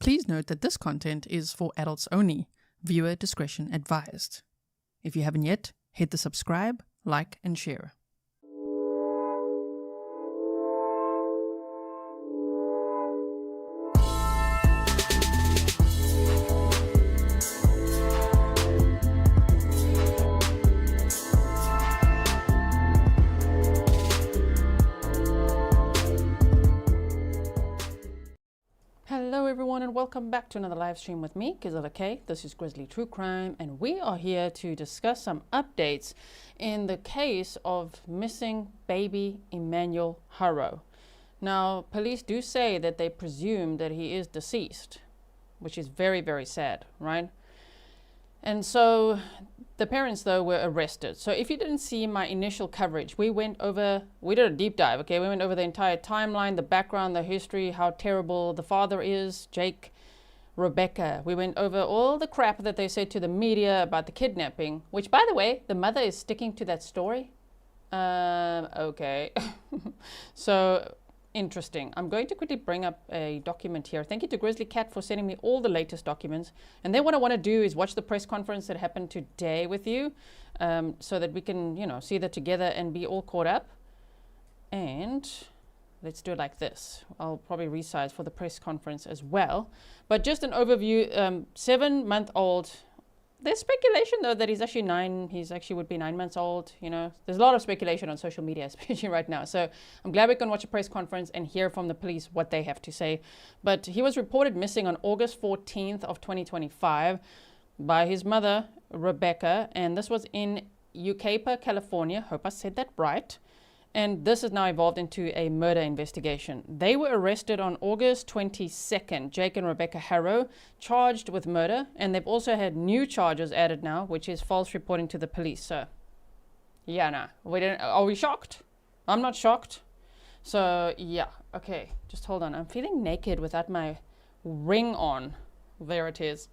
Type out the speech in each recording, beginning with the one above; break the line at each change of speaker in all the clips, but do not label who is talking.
Please note that this content is for adults only. Viewer discretion advised. If you haven't yet, hit the subscribe, like, and share. Hello everyone and welcome back to another live stream with me, Grizzly. This is Grizzly True Crime and we are here to discuss some updates in the case of missing baby Emmanuel Haro. Now, police do say that they presume that he is deceased, which is very, very sad, right? And so the parents, though, were arrested. So if you didn't see my initial coverage, we did a deep dive, okay? We went over the entire timeline, the background, the history, how terrible the father is, Jake, Rebecca. We went over all the crap that they said to the media about the kidnapping, which, by the way, the mother is sticking to that story. Okay. So interesting. I'm going to quickly bring up a document here. Thank you to Grizzly Cat for sending me all the latest documents. And then what I want to do is watch the press conference that happened today with you, so that we can, see that together and be all caught up. And let's do it like this. I'll probably resize for the press conference as well. But just an overview, 7-month-old. There's speculation, though, that he's actually would be 9 months old. There's a lot of speculation on social media, especially right now. So I'm glad we can watch a press conference and hear from the police what they have to say. But he was reported missing on August 14th of 2025 by his mother, Rebecca. And this was in Yucaipa, California. Hope I said that right. And this has now evolved into a murder investigation. They were arrested on August 22nd, Jake and Rebecca Haro, charged with murder. And they've also had new charges added now, which is false reporting to the police. So, yeah, are we shocked? I'm not shocked. So, yeah, okay, just hold on. I'm feeling naked without my ring on. There it is.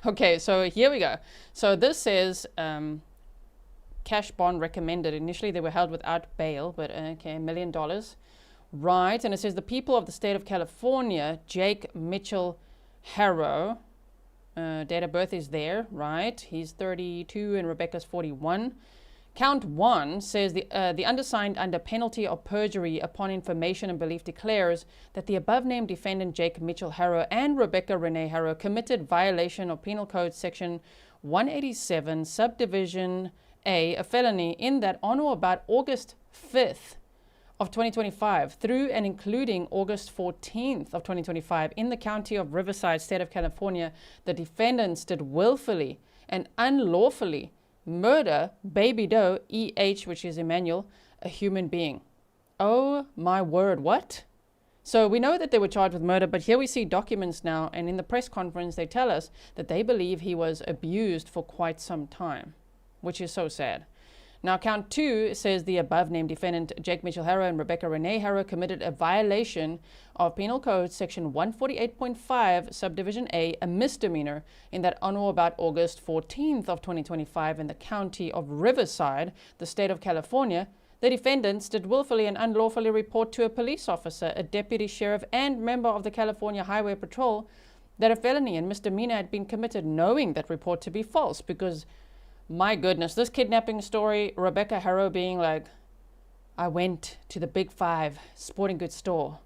Okay, so here we go. So this says, cash bond recommended. Initially, they were held without bail, but okay, $1 million. Right, and it says the people of the state of California, Jake Mitchell Haro, date of birth is there, right? He's 32 and Rebecca's 41. Count 1 says the undersigned, under penalty of perjury upon information and belief, declares that the above-named defendant, Jake Mitchell Haro, and Rebecca Renee Haro, committed violation of Penal Code Section 187, Subdivision a felony in that on or about August 5th of 2025 through and including August 14th of 2025 in the county of Riverside, state of California, the defendants did willfully and unlawfully murder baby doe EH, which is Emmanuel, a human being. Oh my word, what? So we know that they were charged with murder, but here we see documents now, and in the press conference they tell us that they believe he was abused for quite some time, which is so sad. Now, count 2 says the above-named defendant, Jake Mitchell Haro and Rebecca Renee Haro, committed a violation of Penal Code Section 148.5, Subdivision A, a misdemeanor, in that on or about August 14th of 2025 in the county of Riverside, the state of California, the defendants did willfully and unlawfully report to a police officer, a deputy sheriff, and member of the California Highway Patrol that a felony and misdemeanor had been committed, knowing that report to be false. Because my goodness, this kidnapping story, Rebecca Haro being like, I went to the Big Five sporting goods store,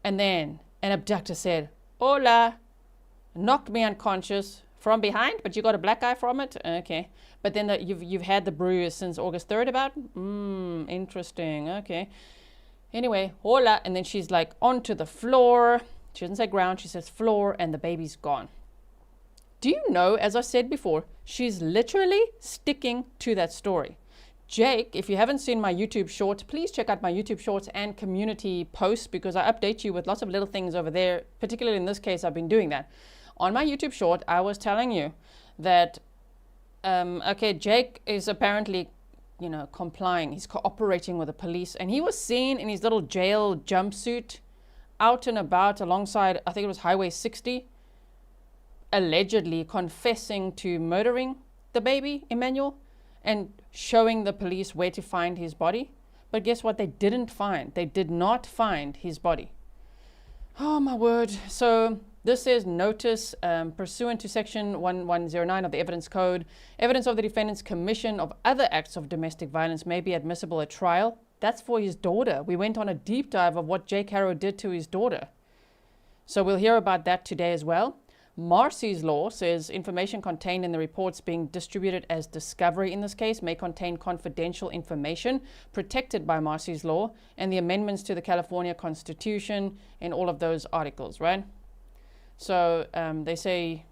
and then an abductor said, hola, knocked me unconscious from behind, but you got a black eye from it? Okay. But then you've had the bruise since August 3rd about? Interesting. Okay. Anyway, hola, and then she's like onto the floor. She doesn't say ground, she says floor, and the baby's gone. Do you know, as I said before, she's literally sticking to that story. Jake, if you haven't seen my YouTube short, please check out my YouTube shorts and community posts, because I update you with lots of little things over there. Particularly in this case, I've been doing that. On my YouTube short, I was telling you that, okay, Jake is apparently, complying. He's cooperating with the police, and he was seen in his little jail jumpsuit out and about alongside, I think it was Highway 60, allegedly confessing to murdering the baby, Emmanuel, and showing the police where to find his body. But guess what? They didn't find. They did not find his body. Oh my word. So this says notice pursuant to section 1109 of the evidence code, evidence of the defendant's commission of other acts of domestic violence may be admissible at trial. That's for his daughter. We went on a deep dive of what Jake Haro did to his daughter. So we'll hear about that today as well. Marcy's law says information contained in the reports being distributed as discovery in this case may contain confidential information protected by Marcy's law and the amendments to the California Constitution and all of those articles, right? So they say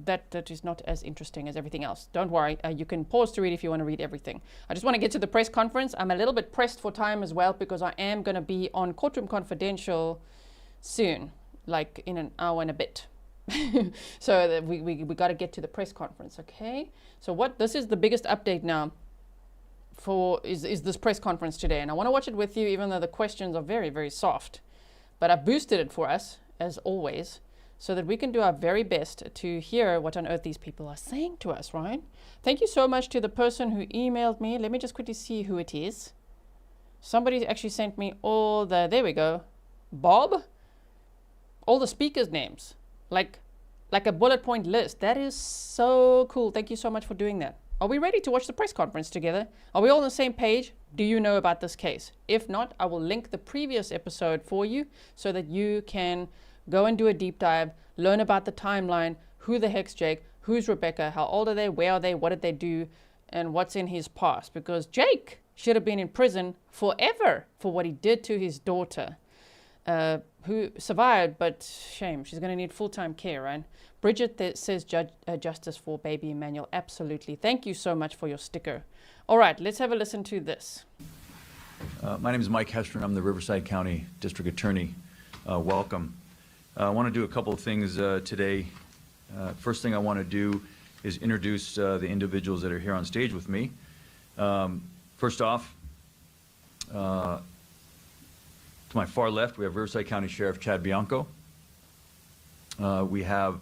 that is not as interesting as everything else. Don't worry, you can pause to read if you want to read everything. I just want to get to the press conference. I'm a little bit pressed for time as well because I am going to be on Courtroom Confidential soon, like in an hour and a bit. So we got to get to the press conference, okay? So this is the biggest update now for is this press conference today, and I want to watch it with you, even though the questions are very, very soft. But I boosted it for us as always, so that we can do our very best to hear what on earth these people are saying to us, right? Thank you so much to the person who emailed me. Let me just quickly see who it is. Somebody actually sent me all the, there we go, Bob, all the speakers' names. Like a bullet point list. That is so cool. Thank you so much for doing that. Are we ready to watch the press conference together? Are we all on the same page? Do you know about this case? If not, I will link the previous episode for you so that you can go and do a deep dive, learn about the timeline, who the heck's Jake, who's Rebecca, how old are they, where are they, what did they do, and what's in his past. Because Jake should have been in prison forever for what he did to his daughter. Who survived, but shame. She's going to need full-time care, right? Bridget says justice for baby Emmanuel. Absolutely. Thank you so much for your sticker. All right, let's have a listen to this.
My name is Mike Hester, and I'm the Riverside County District Attorney. Welcome. I want to do a couple of things today. First thing I want to do is introduce the individuals that are here on stage with me. First off, to my far left, we have Riverside County Sheriff Chad Bianco. We have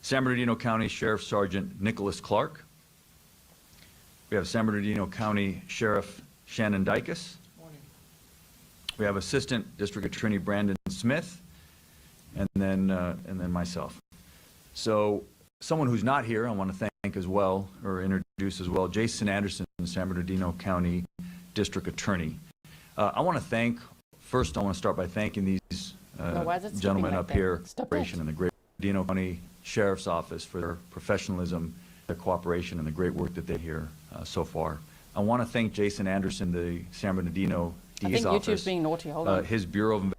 San Bernardino County Sheriff Sergeant Nicholas Clark. We have San Bernardino County Sheriff Shannon Dykes. Morning. We have Assistant District Attorney Brandon Smith, and then myself. So someone who's not here, I want to thank as well, or introduce as well, Jason Anderson, San Bernardino County District Attorney. I want to thank. First, I want to start by thanking these gentlemen up here, and the Great Bernardino County Sheriff's Office for their professionalism, their cooperation, and the great work that they do here so far. I want to thank Jason Anderson, the San Bernardino DA's office. I think YouTube's being naughty. Hold on. His Bureau of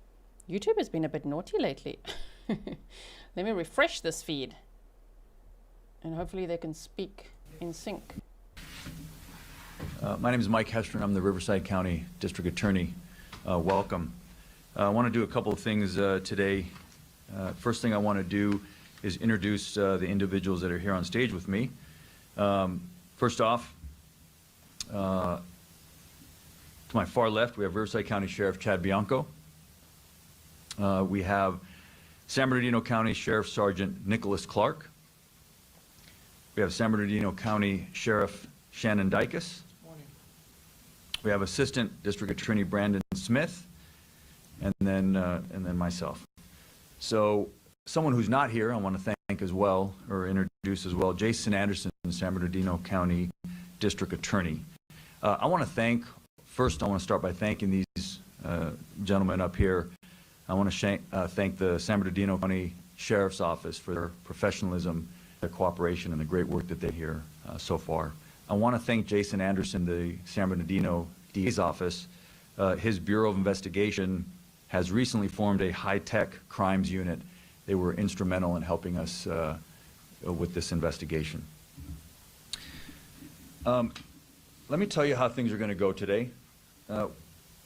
YouTube has been a bit naughty lately. Let me refresh this feed, and hopefully they can speak in sync.
My name is Mike Hester, and I'm the Riverside County District Attorney. Welcome. I want to do a couple of things today. First thing I want to do is introduce the individuals that are here on stage with me. First off, to my far left, we have Riverside County Sheriff Chad Bianco. We have San Bernardino County Sheriff Sergeant Nicholas Clark. We have San Bernardino County Sheriff Shannon Dykes. We have Assistant District Attorney Brandon Smith, and then myself. So someone who's not here, I want to thank as well, or introduce as well, Jason Anderson, San Bernardino County District Attorney. I want to thank. First, I want to start by thanking these gentlemen up here. I want to thank the San Bernardino County Sheriff's Office for their professionalism, their cooperation, and the great work that they do here so far. I want to thank Jason Anderson, the San Bernardino DA's office. His Bureau of Investigation has recently formed a high-tech crimes unit. They were instrumental in helping us with this investigation. Let me tell you how things are going to go today.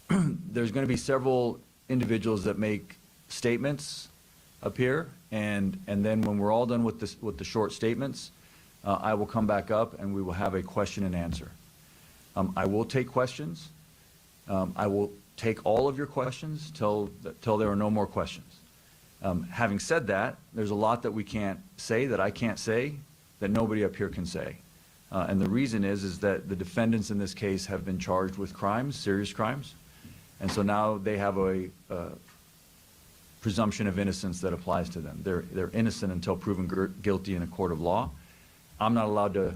There's going to be several individuals that make statements up here, and then when we're all done with the short statements, I will come back up and we will have a question and answer. I will take questions. I will take all of your questions till there are no more questions. Having said that, there's a lot that we can't say, that I can't say, that nobody up here can say. And the reason is that the defendants in this case have been charged with crimes, serious crimes. And so now they have a presumption of innocence that applies to them. They're innocent until proven guilty in a court of law. I'm not allowed to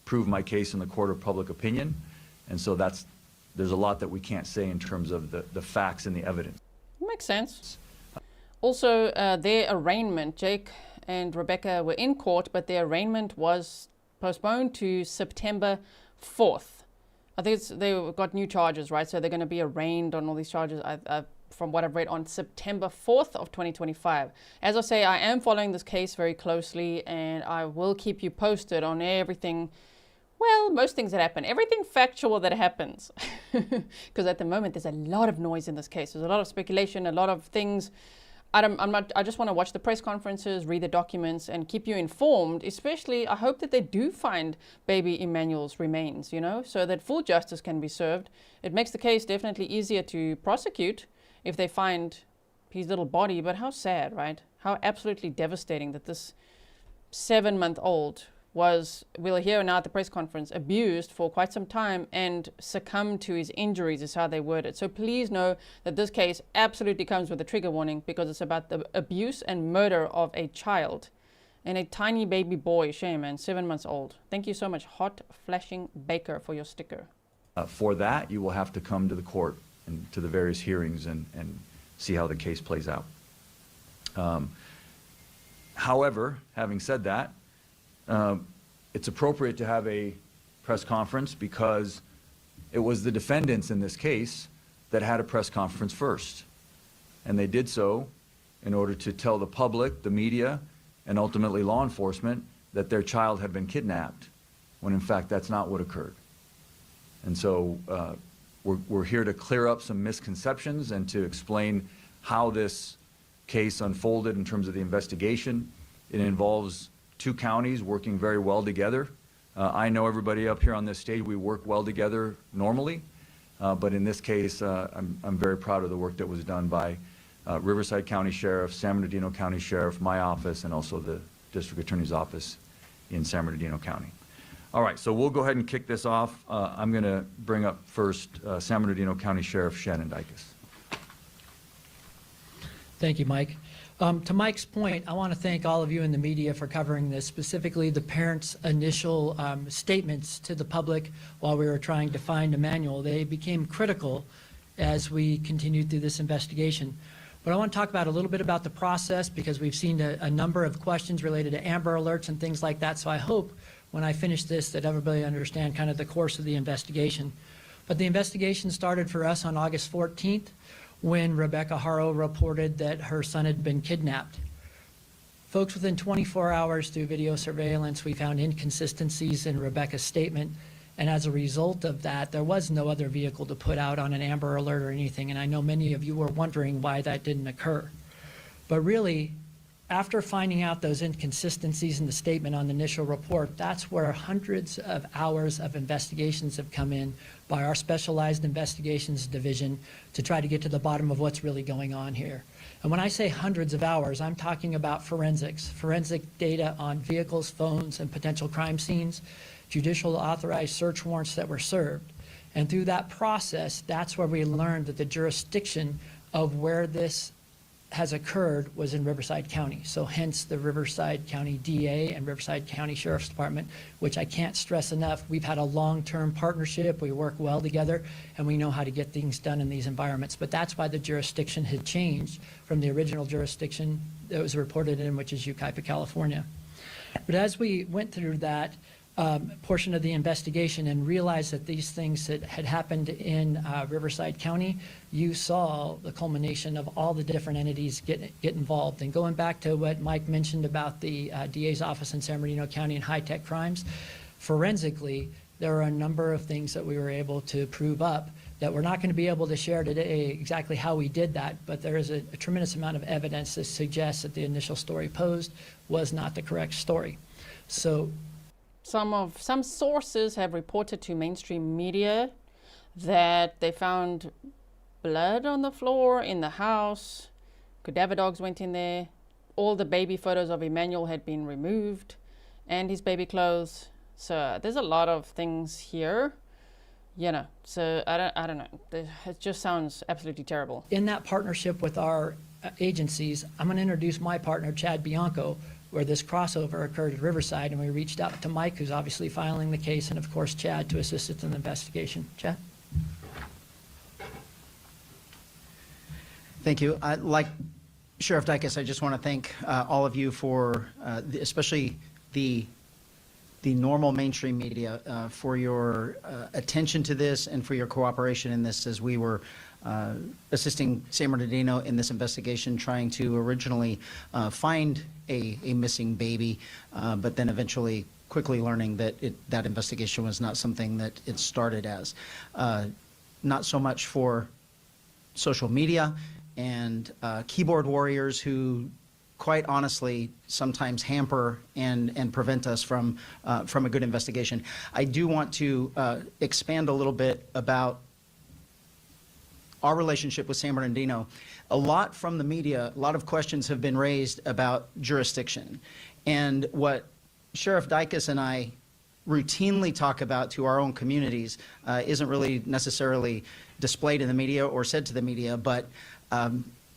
prove my case in the court of public opinion, and so there's a lot that we can't say in terms of the facts and the evidence.
Makes sense. Also, their arraignment, Jake and Rebecca were in court, but their arraignment was postponed to September 4th. I think they got new charges, right? So they're going to be arraigned on all these charges, from what I've read, on September 4th of 2025. As I say, I am following this case very closely, and I will keep you posted on everything. Well, most things that happen, everything factual that happens. Because at the moment, there's a lot of noise in this case. There's a lot of speculation, a lot of things. I just want to watch the press conferences, read the documents, and keep you informed. Especially, I hope that they do find baby Emmanuel's remains, so that full justice can be served. It makes the case definitely easier to prosecute if they find his little body. But how sad, right? How absolutely devastating that this 7-month-old was, we'll hear now at the press conference, abused for quite some time and succumbed to his injuries is how they word it. So please know that this case absolutely comes with a trigger warning, because it's about the abuse and murder of a child and a tiny baby boy. Shame, man, 7 months old. Thank you so much, Hot Flashing Baker, for your sticker.
For that, you will have to come to the court and to the various hearings and see how the case plays out. However, having said that, it's appropriate to have a press conference because it was the defendants in this case that had a press conference first. And they did so in order to tell the public, the media, and ultimately law enforcement that their child had been kidnapped, when in fact that's not what occurred. And so we're here to clear up some misconceptions and to explain how this case unfolded in terms of the investigation. It involves 2 counties working very well together. I know everybody up here on this stage, we work well together normally, but in this case, I'm very proud of the work that was done by Riverside County Sheriff, San Bernardino County Sheriff, my office, and also the District Attorney's Office in San Bernardino County. All right, so we'll go ahead and kick this off. I'm going to bring up first San Bernardino County Sheriff Shannon Dicus.
Thank you, Mike. To Mike's point, I want to thank all of you in the media for covering this, specifically the parents' initial statements to the public while we were trying to find Emmanuel. They became critical as we continued through this investigation. But I want to talk about a little bit about the process, because we've seen a number of questions related to Amber Alerts and things like that. So I hope when I finish this that everybody understand kind of the course of the investigation. But the investigation started for us on August 14th. When Rebecca Haro reported that her son had been kidnapped. Folks, within 24 hours through video surveillance, we found inconsistencies in Rebecca's statement, and as a result of that, there was no other vehicle to put out on an Amber Alert or anything, and I know many of you were wondering why that didn't occur. But really, after finding out those inconsistencies in the statement on the initial report, that's where hundreds of hours of investigations have come in by our Specialized Investigations Division to try to get to the bottom of what's really going on here. And when I say hundreds of hours, I'm talking about forensic data on vehicles, phones, and potential crime scenes, judicial authorized search warrants that were served. And through that process, that's where we learned that the jurisdiction of where this has occurred was in Riverside County. So hence the Riverside County DA and Riverside County Sheriff's Department, which I can't stress enough. We've had a long-term partnership. We work well together, and we know how to get things done in these environments. But that's why the jurisdiction had changed from the original jurisdiction that was reported in, which is Yucaipa, California. But as we went through that portion of the investigation and realized that these things that had happened in Riverside County, you saw the culmination of all the different entities get involved. And going back to what Mike mentioned about the DA's office in San Bernardino County and high-tech crimes, forensically, there are a number of things that we were able to prove up that we're not going to be able to share today exactly how we did that, but there is a tremendous amount of evidence that suggests that the initial story posed was not the correct story. So
some sources have reported to mainstream media that they found blood on the floor in the house. Cadaver dogs went in there. All the baby photos of Emmanuel had been removed, and his baby clothes. So there's a lot of things here. you know, so I don't know. It just sounds absolutely terrible.
In that partnership with our agencies, I'm going to introduce my partner, Chad Bianco, where this crossover occurred at Riverside, and we reached out to Mike, who's obviously filing the case, and of course Chad to assist us in the investigation. Chad?
Thank you. Like Sheriff Dicus, I just want to thank all of you for, especially the normal mainstream media, for your attention to this and for your cooperation in this as we were assisting San Bernardino in this investigation, trying to originally find a missing baby, but then eventually quickly learning that that investigation was not something that it started as. Not so much for social media and keyboard warriors who quite honestly sometimes hamper and prevent us from a good investigation. I do want to expand a little bit about our relationship with San Bernardino. A lot from the media, a lot of questions have been raised about jurisdiction. And what Sheriff Dicus and I routinely talk about to our own communities isn't really necessarily displayed in the media or said to the media, but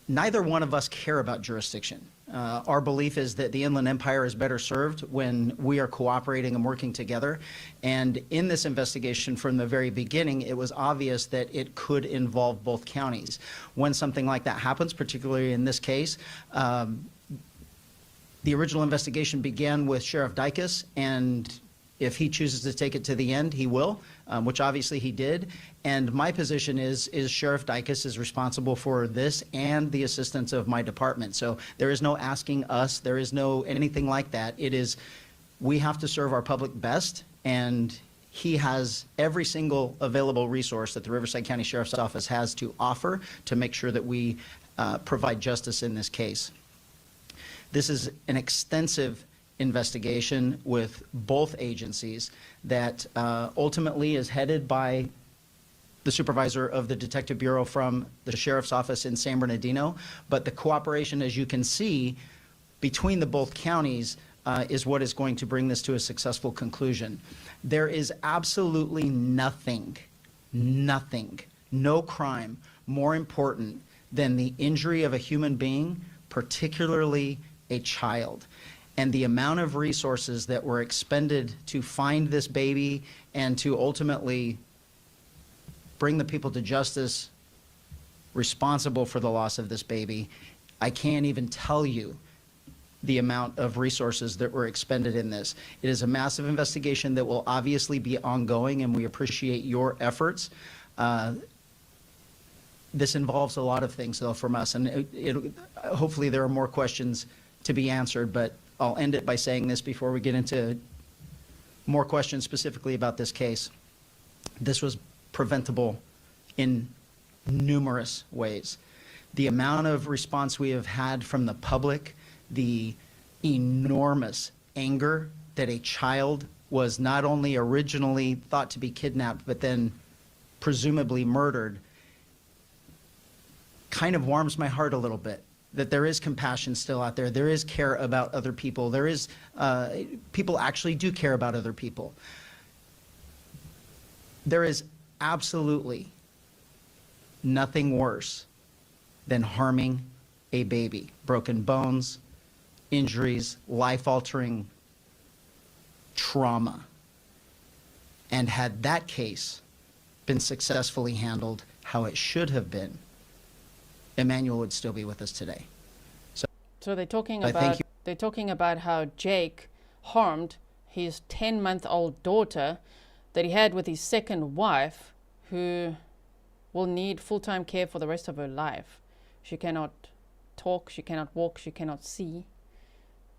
neither one of us care about jurisdiction. Our belief is that the Inland Empire is better served when we are cooperating and working together. And in this investigation from the very beginning, it was obvious that it could involve both counties. When something like that happens, particularly in this case, the original investigation began with Sheriff Dicus, and if he chooses to take it to the end, he will, which obviously he did. And my position is Sheriff Dicus is responsible for this and the assistance of my department. So there is no asking us, there is no anything like that. It is, we have to serve our public best, and he has every single available resource that the Riverside County Sheriff's Office has to offer to make sure that we provide justice in this case. This is an extensive investigation with both agencies that ultimately is headed by the supervisor of the Detective Bureau from the Sheriff's Office in San Bernardino. But the cooperation, as you can see, between the both counties is what is going to bring this to a successful conclusion. There is absolutely nothing, no crime more important than the injury of a human being, particularly a child. And the amount of resources that were expended to find this baby and to ultimately bring the people to justice responsible for the loss of this baby, I can't even tell you the amount of resources that were expended in this. It is a massive investigation that will obviously be ongoing, and we appreciate your efforts. This involves a lot of things, though, from us, and hopefully there are more questions to be answered, but I'll end it by saying this before we get into more questions specifically about this case. This was preventable in numerous ways. The amount of response we have had from the public, the enormous anger that a child was not only originally thought to be kidnapped, but then presumably murdered, kind of warms my heart a little bit. That there is compassion still out there. There is care about other people. There is, people actually do care about other people. There is absolutely nothing worse than harming a baby. Broken bones, injuries, life-altering trauma. And had that case been successfully handled how it should have been, Emmanuel would still be with us today.
So they're talking
thank
about how Jake harmed his 10-month-old daughter that he had with his second wife, who will need full-time care for the rest of her life. She cannot talk, she cannot walk, she cannot see.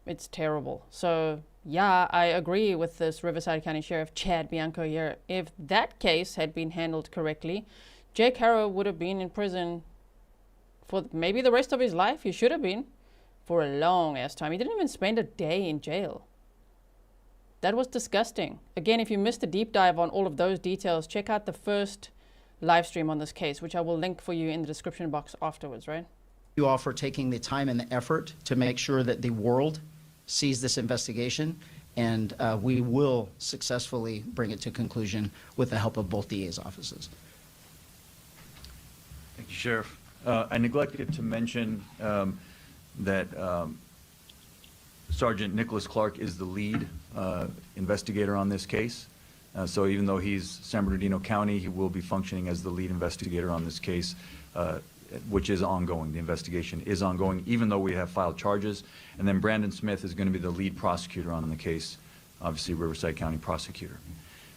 It's terrible. So yeah, I agree with this Riverside County Sheriff Chad Bianco here. If that case had been handled correctly, Jake Haro would have been in prison for maybe the rest of his life. He should have been for a long ass time. He didn't even spend a day in jail. That was disgusting. Again, if you missed a deep dive on all of those details, check out the first live stream on this case, which I will link for you in the description box afterwards, right?
You all for taking the time and the effort to make sure that the world sees this investigation and we will successfully bring it to conclusion with the help of both DA's offices.
Thank you, Sheriff. I neglected to mention that Sergeant Nicholas Clark is the lead investigator on this case. So even though he's San Bernardino County, he will be functioning as the lead investigator on this case, which is ongoing. The investigation is ongoing, even though we have filed charges. And then Brandon Smith is going to be the lead prosecutor on the case, obviously Riverside County prosecutor.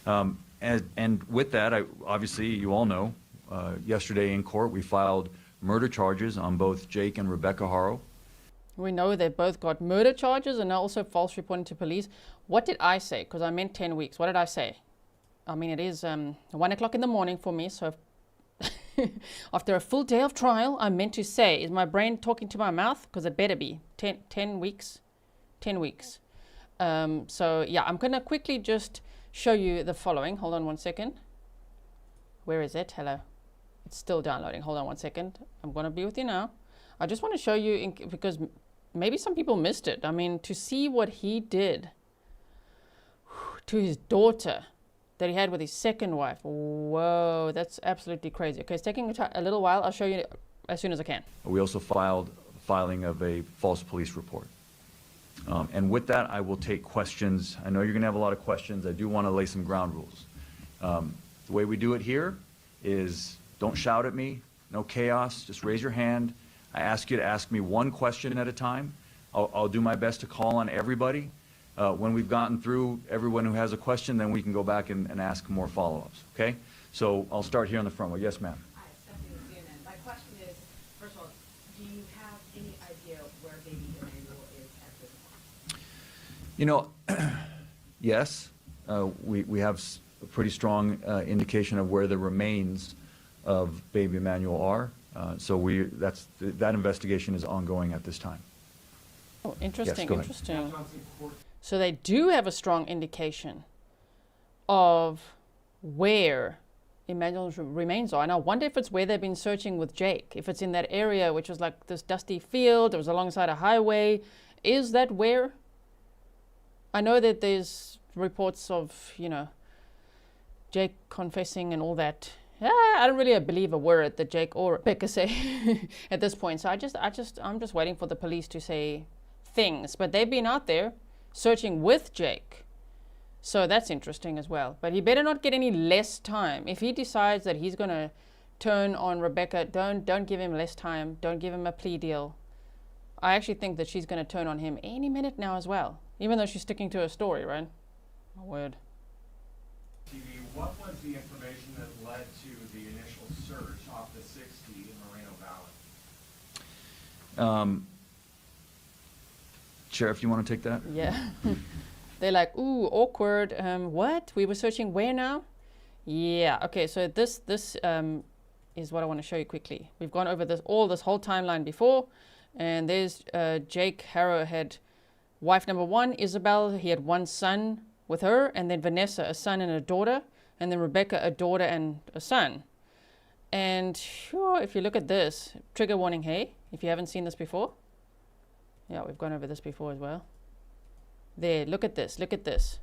And with that, obviously, you all know, yesterday in court, we filed murder charges on both Jake and Rebecca Haro.
We know they both got murder charges and also false reporting to police. What did I say? Because I meant 10 weeks. What did I say? I mean, it is 1 o'clock in the morning for me, so after a full day of trial, I meant to say, is my brain talking to my mouth? Because it better be 10 weeks. 10 weeks. So yeah, I'm going to quickly just show you the following. Hold on 1 second. Where is it? Hello. It's still downloading. Hold on 1 second. I'm going to be with you now. I just want to show you, because maybe some people missed it. I mean, to see what he did to his daughter that he had with his second wife. Whoa, that's absolutely crazy. Okay, it's taking a little while. I'll show you as soon as I can.
We also filed filing of a false police report. And with that, I will take questions. I know you're going to have a lot of questions. I do want to lay some ground rules. The way we do it here is don't shout at me, no chaos, just raise your hand. I ask you to ask me one question at a time. I'll do my best to call on everybody. When we've gotten through everyone who has a question, then we can go back and ask more follow-ups, okay? So I'll start here on the front row. Yes, ma'am.
Hi, Stephanie with CNN. My question is, first of all, do you have any idea where baby Emmanuel is at this point?
You know, yes, we have a pretty strong indication of where the remains of baby Emmanuel are. So that investigation is ongoing at this time.
Oh, interesting,
Yes, go ahead.
interesting. So they do have a strong indication of where Emmanuel's remains are. And I wonder if it's where they've been searching with Jake. If it's in that area, which was like this dusty field, it was alongside a highway. Is that where? I know that there's reports of, you know, Jake confessing and all that. I don't really believe a word that Jake or Rebecca say at this point. So I'm just waiting for the police to say things. But they've been out there searching with Jake. So that's interesting as well. But he better not get any less time. If he decides that he's going to turn on Rebecca, don't give him less time. Don't give him a plea deal. I actually think that she's going to turn on him any minute now as well. Even though she's sticking to her story, right? My word.
TV, what was the information that led to the initial search off the 60 in Moreno Valley?
Sheriff, you want to take that?
Yeah. They're like, ooh, awkward. What? We were searching where now? Yeah. Okay. So this is what I want to show you quickly. We've gone over this whole timeline before, and there's Jake Haro had wife number 1, Isabel. He had 1 son with her, and then Vanessa, a son and a daughter, and then Rebecca, a daughter and a son. And sure, if you look at this, trigger warning, hey, if you haven't seen this before. Yeah, we've gone over this before as well. There, look at this, look at this.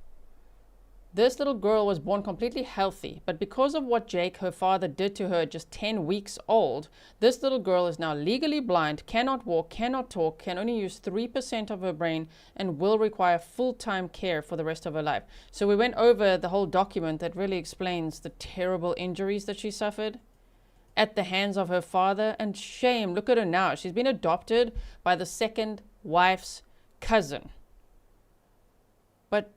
This little girl was born completely healthy, but because of what Jake, her father, did to her just 10 weeks old, this little girl is now legally blind, cannot walk, cannot talk, can only use 3% of her brain, and will require full-time care for the rest of her life. So we went over the whole document that really explains the terrible injuries that she suffered at the hands of her father. And shame, look at her now. She's been adopted by the second wife's cousin. But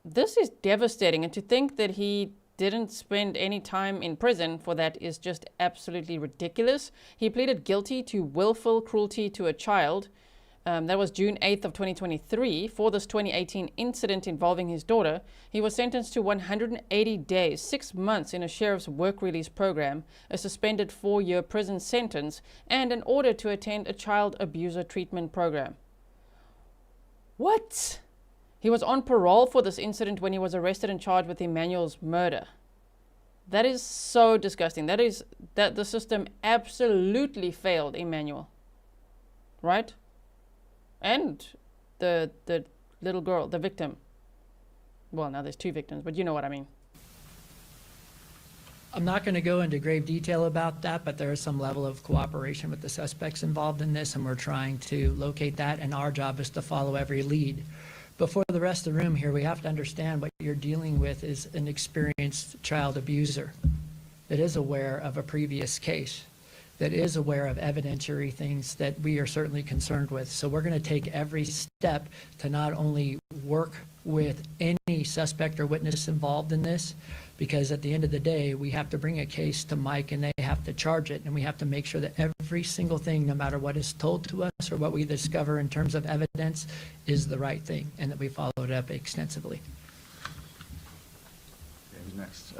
this is devastating, and to think that he didn't spend any time in prison for that is just absolutely ridiculous. He pleaded guilty to willful cruelty to a child. That was June 8th of 2023 for this 2018 incident involving his daughter. He was sentenced to 180 days, 6 months in a sheriff's work release program, a suspended 4-year prison sentence, and an order to attend a child abuser treatment program. What? He was on parole for this incident when he was arrested and charged with Emmanuel's murder. That is so disgusting. That the system absolutely failed Emmanuel. Right? And the little girl, the victim. well, now there's 2 victims, but you know what I mean.
I'm not going to go into grave detail about that, but there is some level of cooperation with the suspects involved in this, and we're trying to locate that, and our job is to follow every lead. But for the rest of the room here, we have to understand what you're dealing with is an experienced child abuser that is aware of a previous case, that is aware of evidentiary things that we are certainly concerned with. So we're going to take every step to not only work with any suspect or witness involved in this, because at the end of the day, we have to bring a case to Mike and they have to charge it, and we have to make sure that every single thing, no matter what is told to us or what we discover in terms of evidence, is the right thing, and that we follow it up extensively.
Okay, who's next?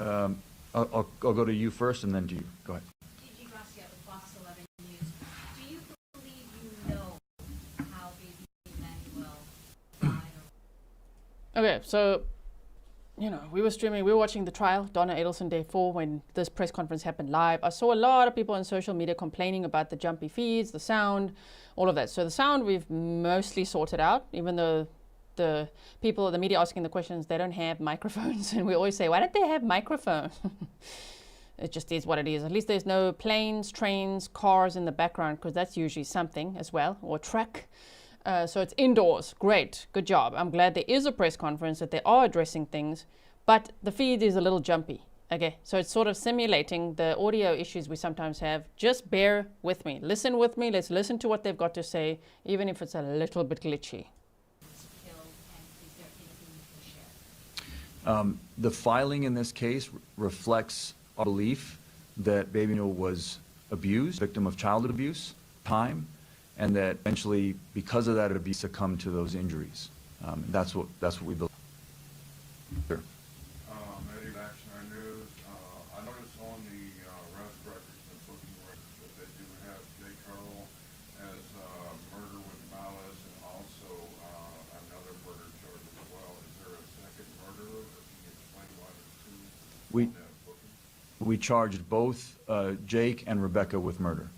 I'll go to you first and then to you. Go ahead.
Gigi Gracia with Fox 11 News. Do you believe you know how baby Emmanuel died?
Okay, so, you know, we were watching the trial, Donna Adelson Day 4, when this press conference happened live. I saw a lot of people on social media complaining about the jumpy feeds, the sound, all of that. So the sound we've mostly sorted out, even though the people, the media asking the questions, they don't have microphones. And we always say, why don't they have microphones? It just is what it is. At least there's no planes, trains, cars in the background, because that's usually something as well, or truck. So it's indoors. Great. Good job. I'm glad there is a press conference, that they are addressing things, but the feed is a little jumpy. Okay, so it's sort of simulating the audio issues we sometimes have. Just bear with me. Listen with me. Let's listen to what they've got to say, even if it's a little bit glitchy.
The filing in this case reflects our belief that baby Emmanuel was abused, victim of childhood abuse, and that eventually, because of that abuse, succumbed to those injuries. That's what we believe. Sure.
Eddie Action News. I noticed on the arrest records and booking records that they do have Jay Carroll as murder with malice and also another murder charge as well. Is there a second murderer, or can you explain why there's 2
We-
on that booking?
We charged both Jake and Rebecca with murder.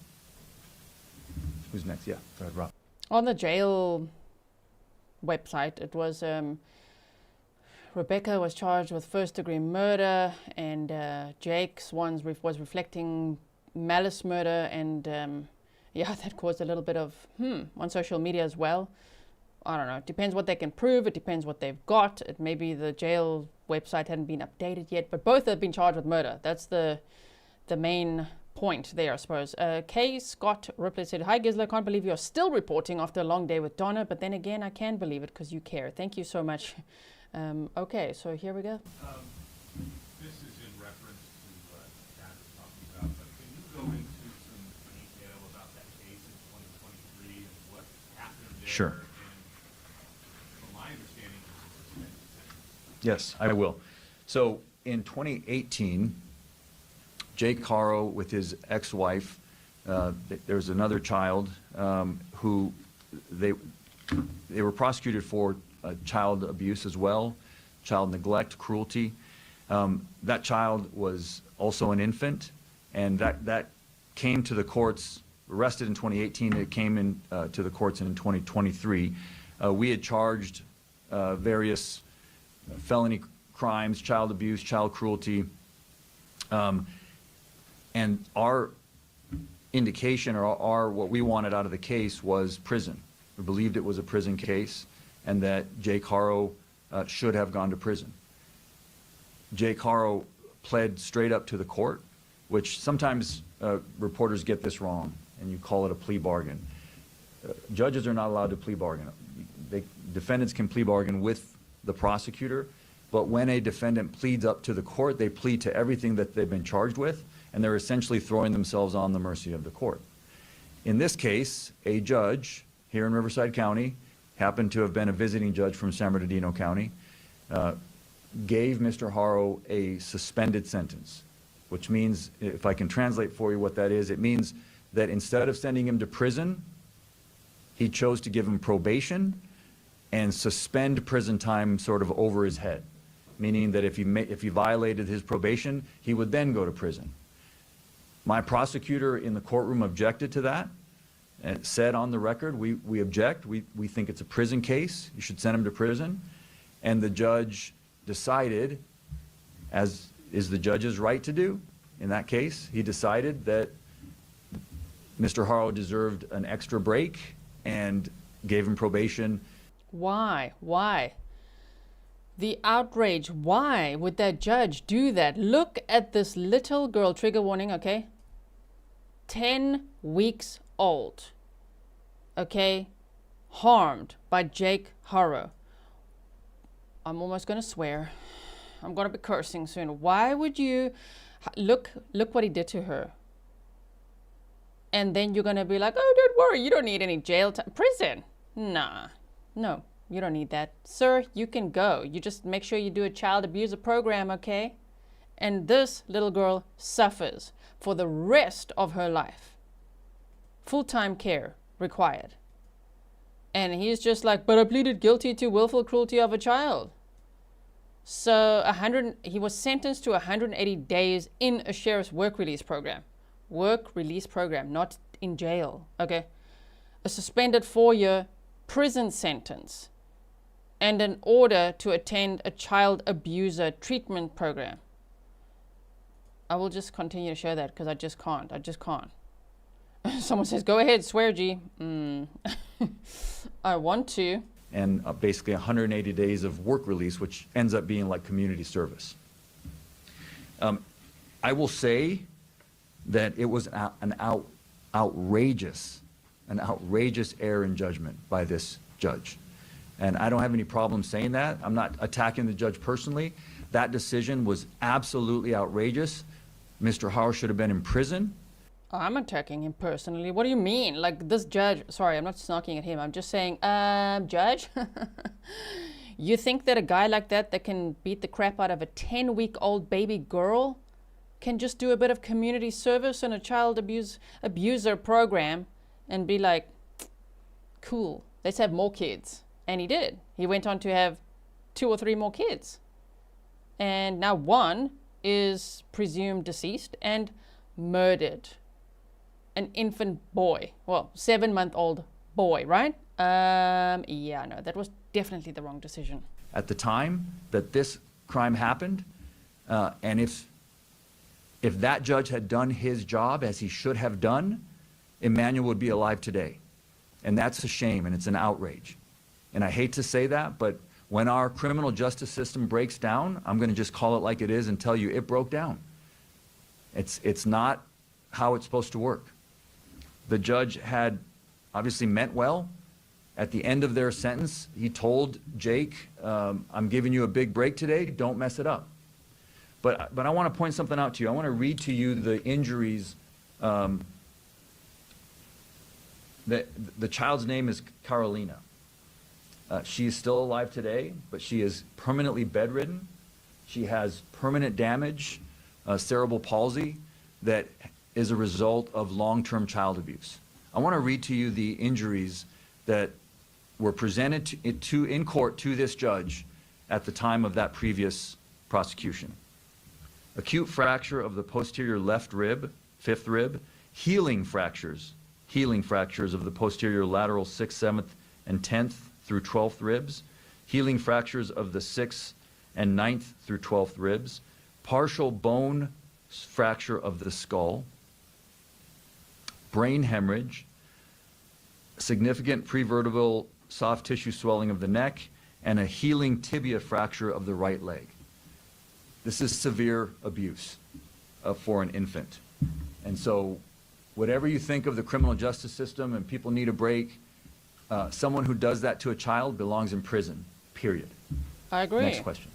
Who's next? Yeah, go ahead, Rob.
On the jail website, it was Rebecca was charged with first-degree murder, and Jake's was reflecting malice murder, and yeah, that caused a little bit of on social media as well. I don't know. It depends what they can prove. It depends what they've got. It maybe the jail website hadn't been updated yet, but both have been charged with murder. That's the main point there, I suppose. Kay Scott Ripley said, "Hi Grizzly, I can't believe you're still reporting after a long day with Donna, but then again, I can believe it because you care. Thank you so much." Okay, so here we go.
This is in reference to what Kat was talking about, but can you go into some detail about that case in 2023 and what happened there?
Sure.
And from my understanding, it was a suspended sentence.
Yes, I will. So in 2018, Jake Haro with his ex-wife, there was another child who they were prosecuted for child abuse as well, child neglect, cruelty. That child was also an infant, and that came to the courts, arrested in 2018, it came in to the courts in 2023. We had charged various felony crimes, child abuse, child cruelty, and our indication, or our what we wanted out of the case, was prison. We believed it was a prison case, and that Jake Haro should have gone to prison. Jake Haro pled straight up to the court, which sometimes reporters get this wrong, and you call it a plea bargain. Judges are not allowed to plea bargain. Defendants can plea bargain with the prosecutor, but when a defendant pleads up to the court, they plead to everything that they've been charged with, and they're essentially throwing themselves on the mercy of the court. In this case, a judge here in Riverside County, happened to have been a visiting judge from San Bernardino County, gave Mr. Haro a suspended sentence, which means, if I can translate for you what that is, it means that instead of sending him to prison, he chose to give him probation and suspend prison time sort of over his head, meaning that if he violated his probation, he would then go to prison. My prosecutor in the courtroom objected to that and said on the record, we object, we think it's a prison case, you should send him to prison. And the judge decided, as is the judge's right to do in that case, he decided that Mr. Haro deserved an extra break and gave him probation.
Why? Why? The outrage. Why would that judge do that? Look at this little girl, trigger warning, okay? 10 weeks old, okay? Harmed by Jake Haro. I'm almost going to swear. I'm going to be cursing soon. Why would you... Look what he did to her. And then you're going to be like, oh, don't worry, you don't need any jail time. Prison. Nah. No, you don't need that. Sir, you can go. You just make sure you do a child abuser program, okay? And this little girl suffers for the rest of her life. Full-time care required. And he's just like, but I pleaded guilty to willful cruelty of a child. So he was sentenced to 180 days in a sheriff's work release program. Work release program, not in jail, okay? A suspended 4-year prison sentence and an order to attend a child abuser treatment program. I will just continue to show that because I just can't. Someone says, go ahead, swear, G. I want to.
And basically 180 days of work release, which ends up being like community service. I will say that it was an outrageous error in judgment by this judge. And I don't have any problem saying that. I'm not attacking the judge personally. That decision was absolutely outrageous. Mr. Haro should have been in prison.
I'm attacking him personally. What do you mean? Like this judge, sorry, I'm not snarking at him. I'm just saying, judge, you think that a guy like that can beat the crap out of a 10-week-old baby girl can just do a bit of community service in a child abuser program and be like, cool, let's have more kids. And he did. He went on to have 2 or 3 more kids. And now one is presumed deceased and murdered. An infant boy, well, 7-month-old boy, right? Yeah, no, that was definitely the wrong decision.
At the time that this crime happened, and if that judge had done his job as he should have done, Emmanuel would be alive today. And that's a shame, and it's an outrage. And I hate to say that, but when our criminal justice system breaks down, I'm going to just call it like it is and tell you it broke down. It's not how it's supposed to work. The judge had obviously meant well. At the end of their sentence, he told Jake, I'm giving you a big break today, don't mess it up. But I want to point something out to you. I want to read to you the injuries. The child's name is Carolina. She is still alive today, but she is permanently bedridden. She has permanent damage, cerebral palsy, that is a result of long-term child abuse. I want to read to you the injuries that were presented in court to this judge at the time of that previous prosecution. Acute fracture of the posterior left rib, 5th rib, healing fractures of the posterior lateral 6th, 7th, and 10th through 12th ribs, healing fractures of the 6th and 9th through 12th ribs, partial bone fracture of the skull, brain hemorrhage, significant prevertebral soft tissue swelling of the neck, and a healing tibia fracture of the right leg. This is severe abuse for an infant. And so whatever you think of the criminal justice system and people need a break, someone who does that to a child belongs in prison, period.
I agree.
Next question.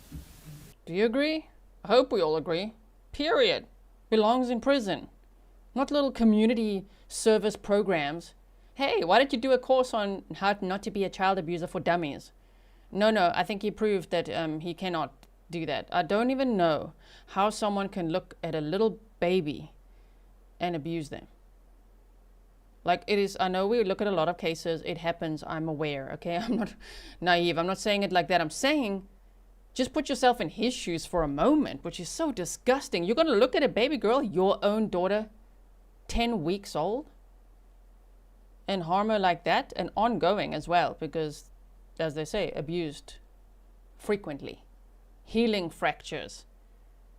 Do you agree? I hope we all agree. Period. Belongs in prison. Not little community service programs. Hey, why don't you do a course on how not to be a child abuser for dummies? No, I think he proved that he cannot do that. I don't even know how someone can look at a little baby and abuse them. Like it is, I know we look at a lot of cases, it happens, I'm aware, okay? I'm not naive, I'm not saying it like that. I'm saying, just put yourself in his shoes for a moment, which is so disgusting. You're gonna look at a baby girl, your own daughter, 10 weeks old, and harm her like that, and ongoing as well, because, as they say, abused frequently. healing fractures,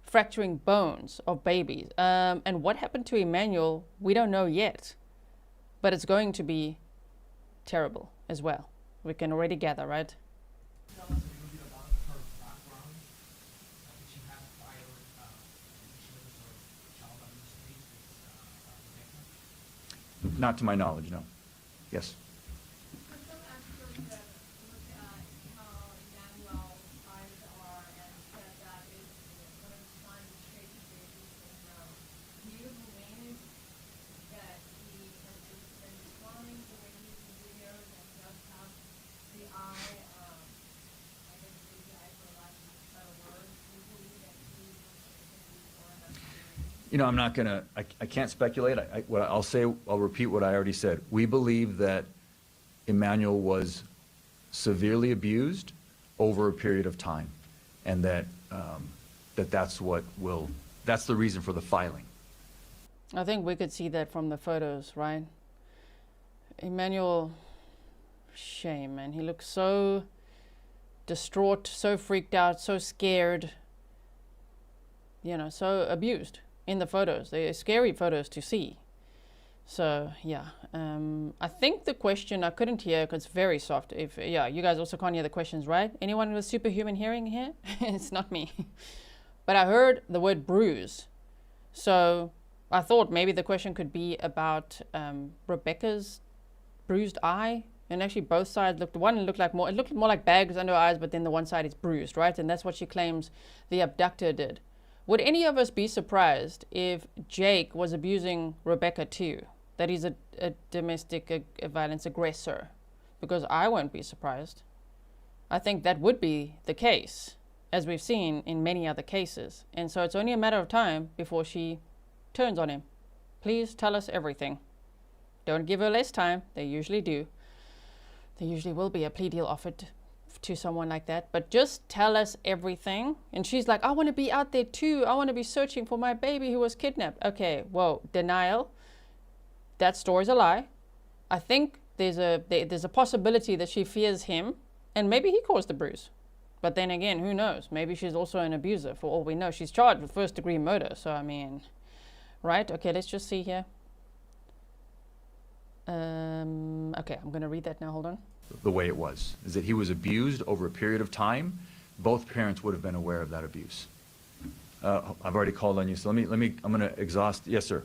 fracturing bones of babies. And what happened to Emmanuel, we don't know yet, but it's going to be terrible as well. We can already gather, right?
Tell us a little bit about her background. Did she have prior issues or child abuse cases, Rebecca?
Not to my knowledge, no. Yes.
Could some experts that look at how Emmanuel's eyes are and said that basically one of the signs of shaky baby syndrome, do you believe that he has just been responding to the way he's in videos and does have the eye, I guess the eye for lack of a better word, do you believe that he has sympathy or has
You know, I'm not gonna, I can't speculate. What I'll say, I'll repeat what I already said. We believe that Emmanuel was severely abused over a period of time, and that, that's the reason for the filing.
I think we could see that from the photos, right? Emmanuel, shame, man. He looks so distraught, so freaked out, so scared, you know, so abused in the photos. They're scary photos to see. So, yeah. I think the question, I couldn't hear because it's very soft. Yeah, you guys also can't hear the questions, right? Anyone with superhuman hearing here? It's not me. But I heard the word bruise. So I thought maybe the question could be about Rebecca's bruised eye. And actually both sides looked more like bags under her eyes, but then the one side is bruised, right? And that's what she claims the abductor did. Would any of us be surprised if Jake was abusing Rebecca too? That he's a domestic violence aggressor? Because I won't be surprised. I think that would be the case, as we've seen in many other cases. And so it's only a matter of time before she turns on him. Please tell us everything. Don't give her less time. They usually do. There usually will be a plea deal offered to someone like that. But just tell us everything. And she's like, I want to be out there too. I want to be searching for my baby who was kidnapped. Okay, whoa, denial. That story's a lie. I think there's a possibility that she fears him, and maybe he caused the bruise. But then again, who knows? Maybe she's also an abuser, for all we know. She's charged with first-degree murder, so I mean, right? Okay, let's just see here. Okay, I'm going to read that now. Hold on.
The way it was, is that he was abused over a period of time. Both parents would have been aware of that abuse. I've already called on you, so let me, I'm going to exhaust. Yes, sir.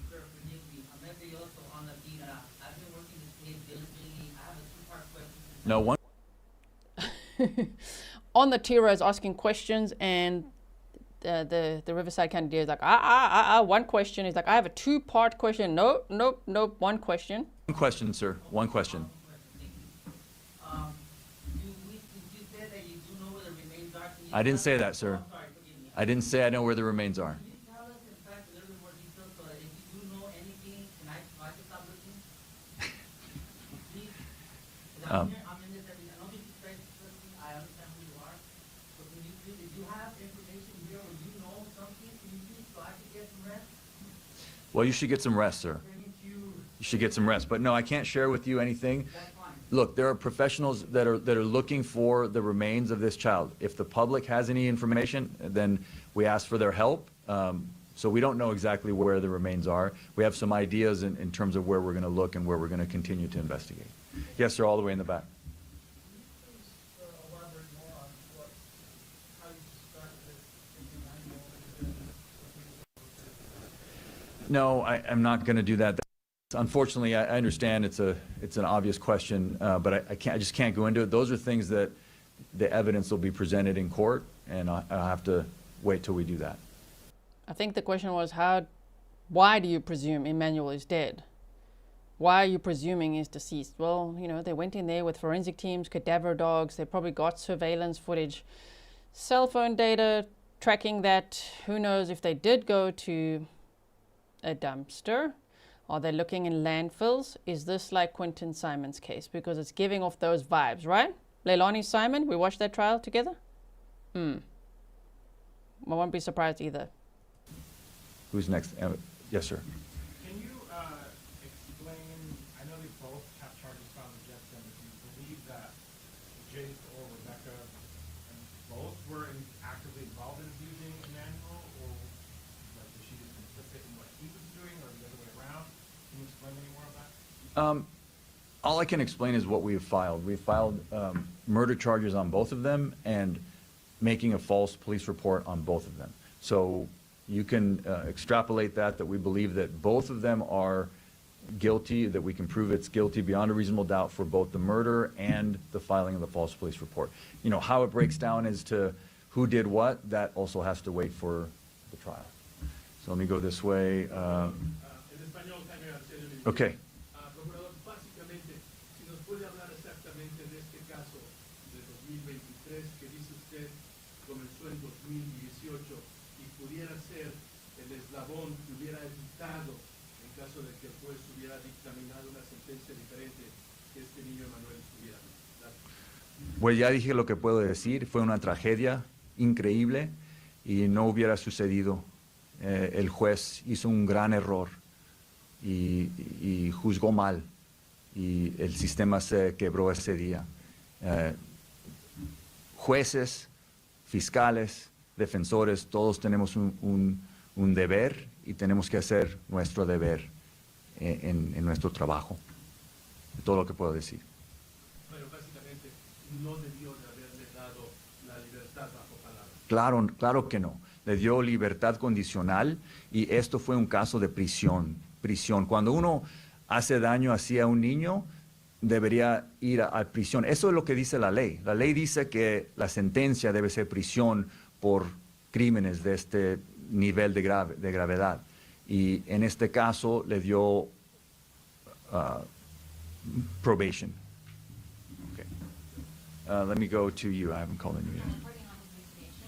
Sir, forgive me. I'm going to say also on the beat. I've been working this case diligently. I have a two-part question.
No, one.
On the Tira is asking questions, and the Riverside County DA is like, one question. He's like, I have a two-part question. Nope, one question.
One question, sir. One question.
You said that you do know where the remains are.
I didn't say that, sir.
I'm sorry, forgive me.
I didn't say I know where the remains are.
Can you tell us, in fact, a little bit more detail so that if you do know anything, can I stop listening? Please? 'Cause I'm in this every day. I know this is very interesting. I understand who you are. But can you please, if you have information here or you know something, can you please so I can get some rest?
Well, you should get some rest, sir.
Thank you.
You should get some rest. But no, I can't share with you anything.
That's fine.
Look, there are professionals that are looking for the remains of this child. If the public has any information, then we ask for their help. So we don't know exactly where the remains are. We have some ideas in terms of where we're going to look and where we're going to continue to investigate. Yes, sir, all the way in the back.
Elaborate more on how you suspect that Emmanuel is
No, I'm not going to do that. Unfortunately, I understand it's an obvious question, but I just can't go into it. Those are things that the evidence will be presented in court, and I'll have to wait till we do that.
I think the question was, why do you presume Emmanuel is dead? Why are you presuming he's deceased? Well, you know, they went in there with forensic teams, cadaver dogs. They probably got surveillance footage, cell phone data, tracking that. Who knows if they did go to a dumpster? Are they looking in landfills? Is this like Quentin Simon's case? Because it's giving off those vibes, right? Leilani Simon, we watched that trial together. I won't be surprised either.
Who's next? Yes, sir.
Can you explain, I know they both have charges filed against them, but do you believe that Jake or Rebecca and both were actively involved in abusing Emmanuel, or like was she just complicit in what he was doing, or the other way around? Can you explain any more of that?
All I can explain is what we have filed. We filed murder charges on both of them and making a false police report on both of them. So you can extrapolate that we believe that both of them are guilty, that we can prove it's guilty beyond a reasonable doubt for both the murder and the filing of the false police report. You know, how it breaks down as to who did what, that also has to wait for the trial. So let me go this way. Okay.
Procurador, básicamente, si nos puede hablar exactamente de este caso de 2023 que dice usted comenzó en 2018 y pudiera ser el eslabón que hubiera evitado en caso de que el juez hubiera dictaminado una sentencia diferente que este niño Emmanuel estuviera.
Pues ya dije lo que puedo decir, fue una tragedia increíble y no hubiera sucedido. El juez hizo un gran error y juzgó mal y el sistema se quebró ese día. Jueces, fiscales, defensores, todos tenemos un deber y tenemos que hacer nuestro deber en nuestro trabajo. Todo lo que puedo decir.
Pero básicamente no debió de haberle dado la libertad bajo palabra.
Claro que no. Le dio libertad condicional y esto fue un caso de prisión. Cuando uno hace daño así a un niño, debería ir a prisión. Eso es lo que dice la ley. La ley dice que la sentencia debe ser prisión por crímenes de este nivel de gravedad. Y en este caso le dio probation. Okay. Let me go to you. I haven't called on you yet.
Reporting on his liquidation,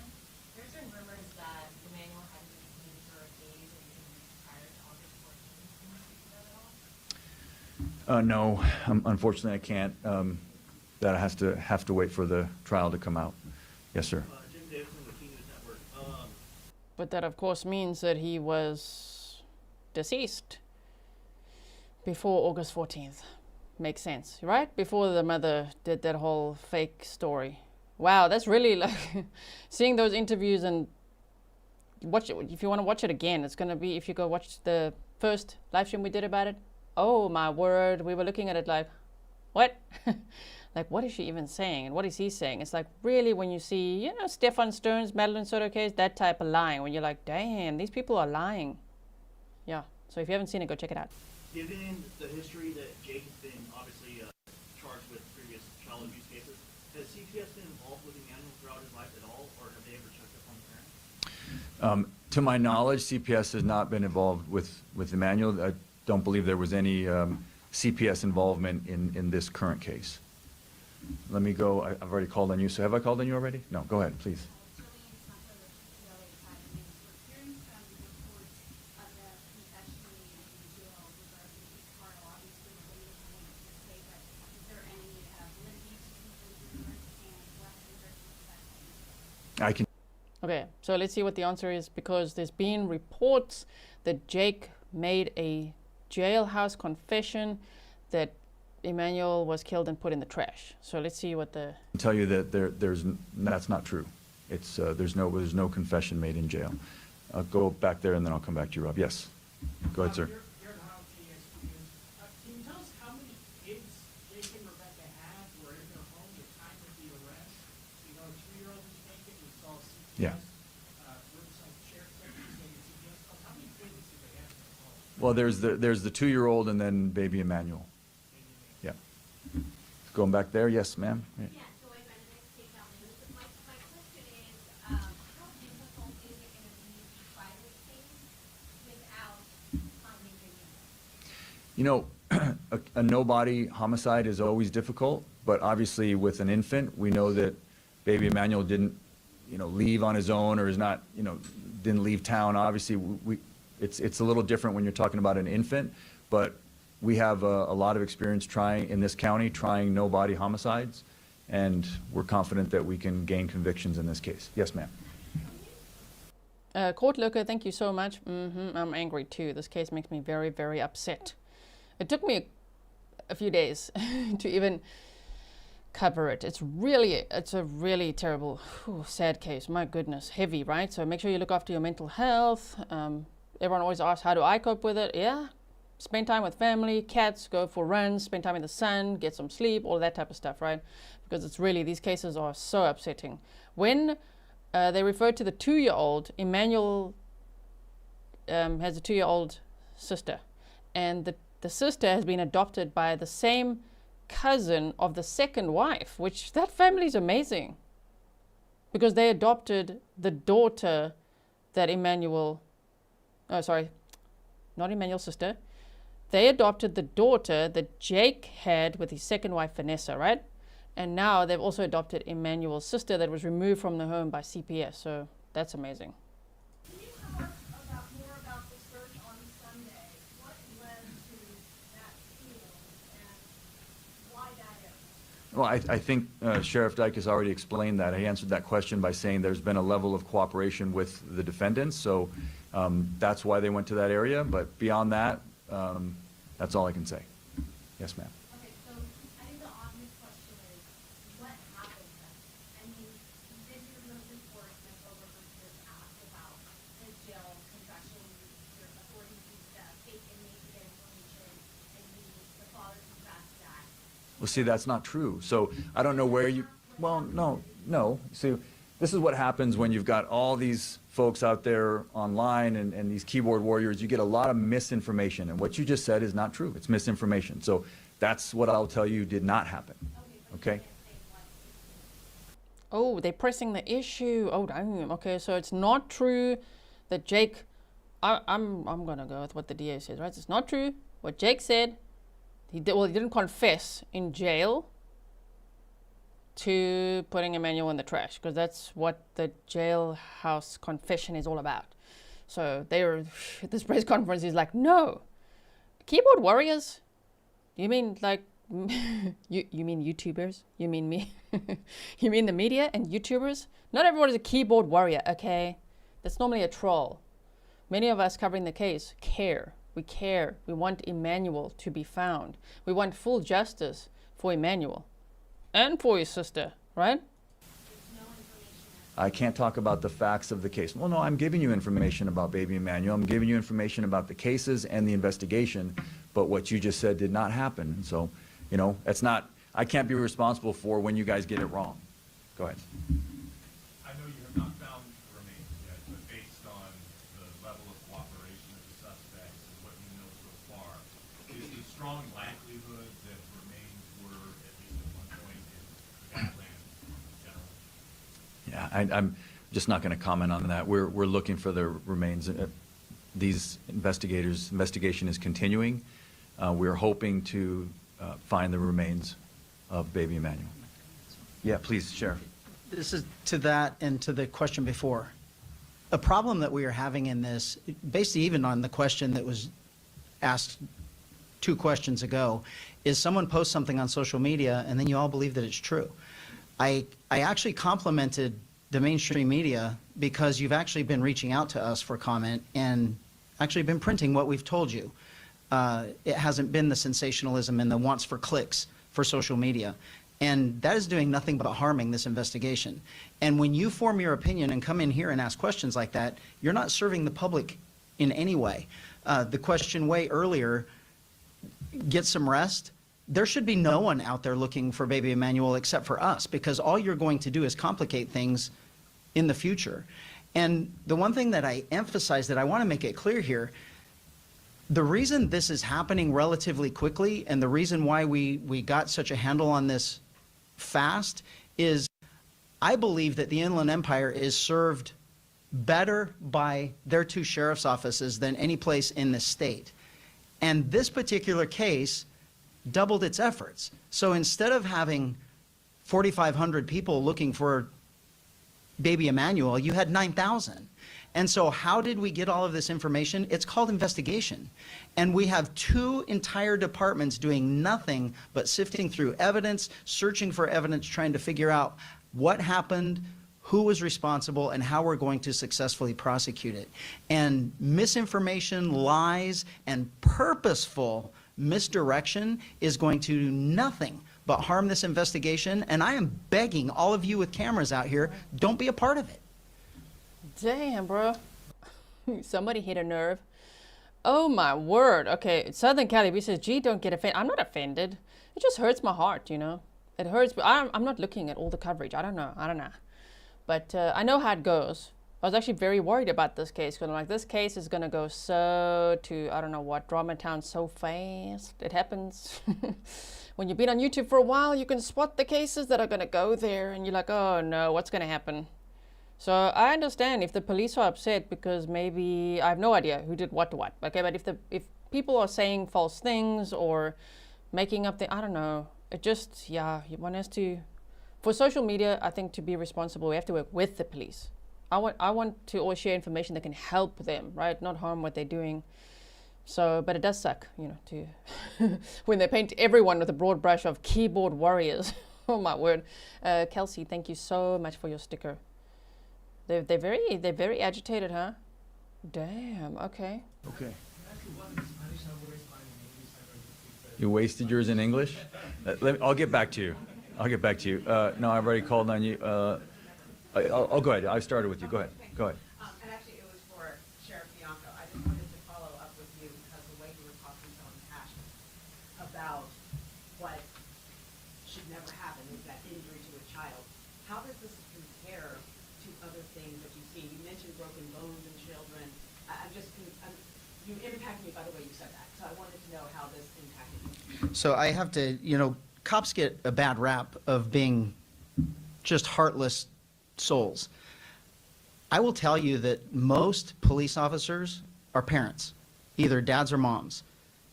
there's been rumors that Emmanuel hadn't been detained for days or even prior to August 14th. Can you speak to that at all?
No, unfortunately I can't. That has to wait for the trial to come out. Yes, sir.
Jim Davidson with King News Network.
But that, of course, means that he was deceased before August 14th. Makes sense, right? Before the mother did that whole fake story. Wow, that's really like seeing those interviews and watch it. If you want to watch it again, it's going to be, if you go watch the first live stream we did about it. Oh my word, we were looking at it like, what? Like, what is she even saying? And what is he saying? It's like, really, when you see, you know, Stefan Stern's Madeline Soto case, that type of lying, when you're like, damn, these people are lying. Yeah, so if you haven't seen it, go check it out.
Given the history that Jake has been obviously charged with previous child abuse cases, has CPS been involved with Emmanuel throughout his life at all, or have they ever checked up on the parents?
To my knowledge, CPS has not been involved with Emmanuel. I don't believe there was any CPS involvement in this current case. Let me go. I've already called on you. So have I called on you already? No, go ahead, please. I can.
Okay, so let's see what the answer is, because there's been reports that Jake made a jailhouse confession that Emmanuel was killed and put in the trash. So let's see what the...
I can tell you that that's not true. It's there's no confession made in jail. I'll go back there and then I'll come back to you, Rob. Yes. Go ahead, sir.
You're in Ohio, can you tell us how many kids Jake and Rebecca had were in their home at the time of the arrest? You know, a 2-year-old was taken, we saw CPS.
Yeah.
Riverside Sheriff Deputies taking CPS calls. How many kids did they have in their home?
Well, there's the 2-year-old and then baby Emmanuel. Yeah. Going back there, yes, ma'am. Yeah.
Yeah, Joy Benedict, State Cal News. My question is, how difficult is it going to be to try this case without finding the
You know, a no-body homicide is always difficult, but obviously with an infant, we know that baby Emmanuel didn't, you know, leave on his own or is not, you know, didn't leave town. Obviously, it's a little different when you're talking about an infant, but we have a lot of experience in this county trying no-body homicides, and we're confident that we can gain convictions in this case. Yes, ma'am.
Court Looker, thank you so much. I'm angry too. This case makes me very, very upset. It took me a few days to even cover it. It's a really terrible, sad case. My goodness, heavy, right? So make sure you look after your mental health. Everyone always asks, how do I cope with it? Yeah, spend time with family, cats, go for runs, spend time in the sun, get some sleep, all that type of stuff, right? Because it's really, these cases are so upsetting. When they refer to the 2-year-old, Emmanuel has a 2-year-old sister, and the sister has been adopted by the same cousin of the second wife, which that family is amazing, because they adopted the daughter that Emmanuel, oh sorry, not Emmanuel's sister, they adopted the daughter that Jake had with his second wife Vanessa, right? And now they've also adopted Emmanuel's sister that was removed from the home by CPS, so that's amazing.
Can you tell us more about the search on Sunday? What led to that scene and why that is?
Well, I think Sheriff Dyke has already explained that. He answered that question by saying there's been a level of cooperation with the defendants, so that's why they went to that area. But beyond that, that's all I can say. Yes, ma'am.
Okay, so I think the obvious question is, what happened then? I mean, you did hear those reports that co-workers asked about the jail confession, your authority to take inmate to get information, and the father confessed that.
Well, see, that's not true. So I don't know where you, well, no. See, this is what happens when you've got all these folks out there online and these keyboard warriors. You get a lot of misinformation, and what you just said is not true. It's misinformation. So that's what I'll tell you did not happen. Okay?
Oh, they're pressing the issue. Oh, damn. Okay, so it's not true that Jake, I'm going to go with what the DA says, right? It's not true. What Jake said, he didn't confess in jail to putting Emmanuel in the trash, because that's what the jailhouse confession is all about. So at this press conference, he's like, no, keyboard warriors? You mean like, you mean YouTubers? You mean me? You mean the media and YouTubers? Not everyone is a keyboard warrior, okay? That's normally a troll. Many of us covering the case care. We care. We want Emmanuel to be found. We want full justice for Emmanuel and for his sister, right?
I can't talk about the facts of the case. Well, no, I'm giving you information about baby Emmanuel. I'm giving you information about the cases and the investigation, but what you just said did not happen. So, you know, that's not, I can't be responsible for when you guys get it wrong. Go ahead.
I know you have not found the remains yet, but based on the level of cooperation of the suspects and what you know so far, is the strong likelihood that remains were at least at one point in that land in general?
Yeah, I'm just not going to comment on that. We're looking for the remains. These investigation is continuing. We're hoping to find the remains of baby Emmanuel. Yeah, please, Sheriff.
This is to that and to the question before. A problem that we are having in this, basically even on the question that was asked 2 questions ago, is someone posts something on social media and then you all believe that it's true. I actually complimented the mainstream media because you've actually been reaching out to us for comment and actually been printing what we've told you. It hasn't been the sensationalism and the wants for clicks for social media. And that is doing nothing but harming this investigation. And when you form your opinion and come in here and ask questions like that, you're not serving the public in any way. The question way earlier, get some rest. There should be no one out there looking for baby Emmanuel except for us, because all you're going to do is complicate things in the future. And the one thing that I emphasize that I want to make it clear here, the reason this is happening relatively quickly and the reason why we got such a handle on this fast is I believe that the Inland Empire is served better by their 2 sheriff's offices than any place in the state. And this particular case doubled its efforts. So instead of having 4,500 people looking for baby Emmanuel, you had 9,000. And so how did we get all of this information? It's called investigation. And we have 2 entire departments doing nothing but sifting through evidence, searching for evidence, trying to figure out what happened, who was responsible, and how we're going to successfully prosecute it. And misinformation, lies, and purposeful misdirection is going to do nothing but harm this investigation. And I am begging all of you with cameras out here, don't be a part of it.
Damn, bro. Somebody hit a nerve. Oh my word. Okay, Southern Cali, we says, gee, don't get offended. I'm not offended. It just hurts my heart, you know. It hurts, but I'm not looking at all the coverage. I don't know. But I know how it goes. I was actually very worried about this case because I'm like, this case is going to go so to, I don't know what, Drama Town so fast. It happens. When you've been on YouTube for a while, you can spot the cases that are going to go there and you're like, oh no, what's going to happen? So I understand if the police are upset because maybe, I have no idea who did what to what. Okay, but if people are saying false things or making up I don't know, it just, yeah, one has to, for social media, I think to be responsible, we have to work with the police. I want to always share information that can help them, right? Not harm what they're doing. So, but it does suck, you know, to when they paint everyone with a broad brush of keyboard warriors. Oh my word. Kelsey, thank you so much for your sticker. They're very agitated, huh? Damn, okay.
Okay. You wasted yours in English? I'll get back to you. No, I've already called on you. I'll go ahead. I started with you. Go ahead.
And actually, it was for Sheriff Bianco. I just wanted to follow up with you because the way you were talking so impassioned about what should never happen is that injury to a child. How does this compare to other things that you've seen? You mentioned broken bones in children. You impacted me by the way you said that. So I wanted to know how this impacted you.
So I have to, cops get a bad rap of being just heartless souls. I will tell you that most police officers are parents, either dads or moms.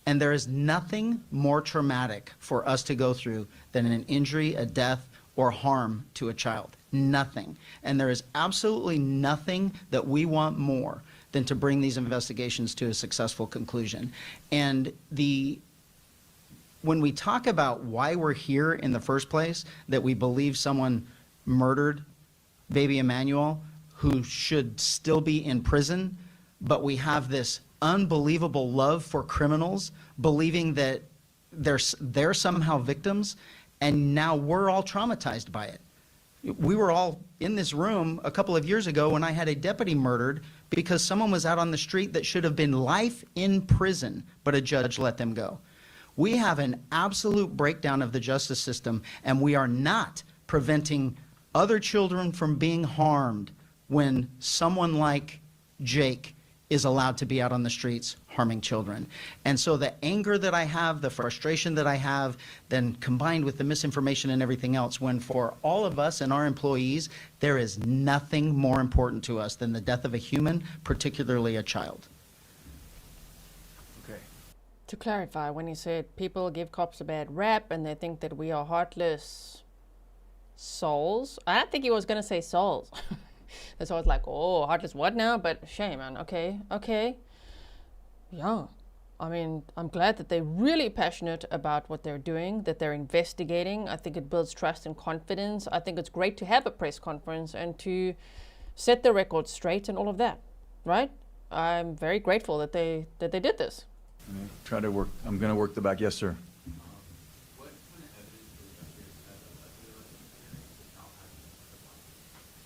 And there is nothing more traumatic for us to go through than an injury, a death, or harm to a child. Nothing. And there is absolutely nothing that we want more than to bring these investigations to a successful conclusion. And when we talk about why we're here in the first place, that we believe someone murdered baby Emmanuel, who should still be in prison, but we have this unbelievable love for criminals, believing that they're somehow victims, and now we're all traumatized by it. We were all in this room a couple of years ago when I had a deputy murdered because someone was out on the street that should have been life in prison, but a judge let them go. We have an absolute breakdown of the justice system, and we are not preventing other children from being harmed when someone like Jake is allowed to be out on the streets harming children. And so the anger that I have, the frustration that I have, then combined with the misinformation and everything else, when for all of us and our employees, there is nothing more important to us than the death of a human, particularly a child.
Okay.
To clarify, when he said people give cops a bad rap and they think that we are heartless souls, I don't think he was going to say souls. That's why I was like, oh, heartless what now? But shame, man. Okay. Yeah. I mean, I'm glad that they're really passionate about what they're doing, that they're investigating. I think it builds trust and confidence. I think it's great to have a press conference and to set the record straight and all of that, right? I'm very grateful that they did this.
I'm going to work the back. Yes, sir.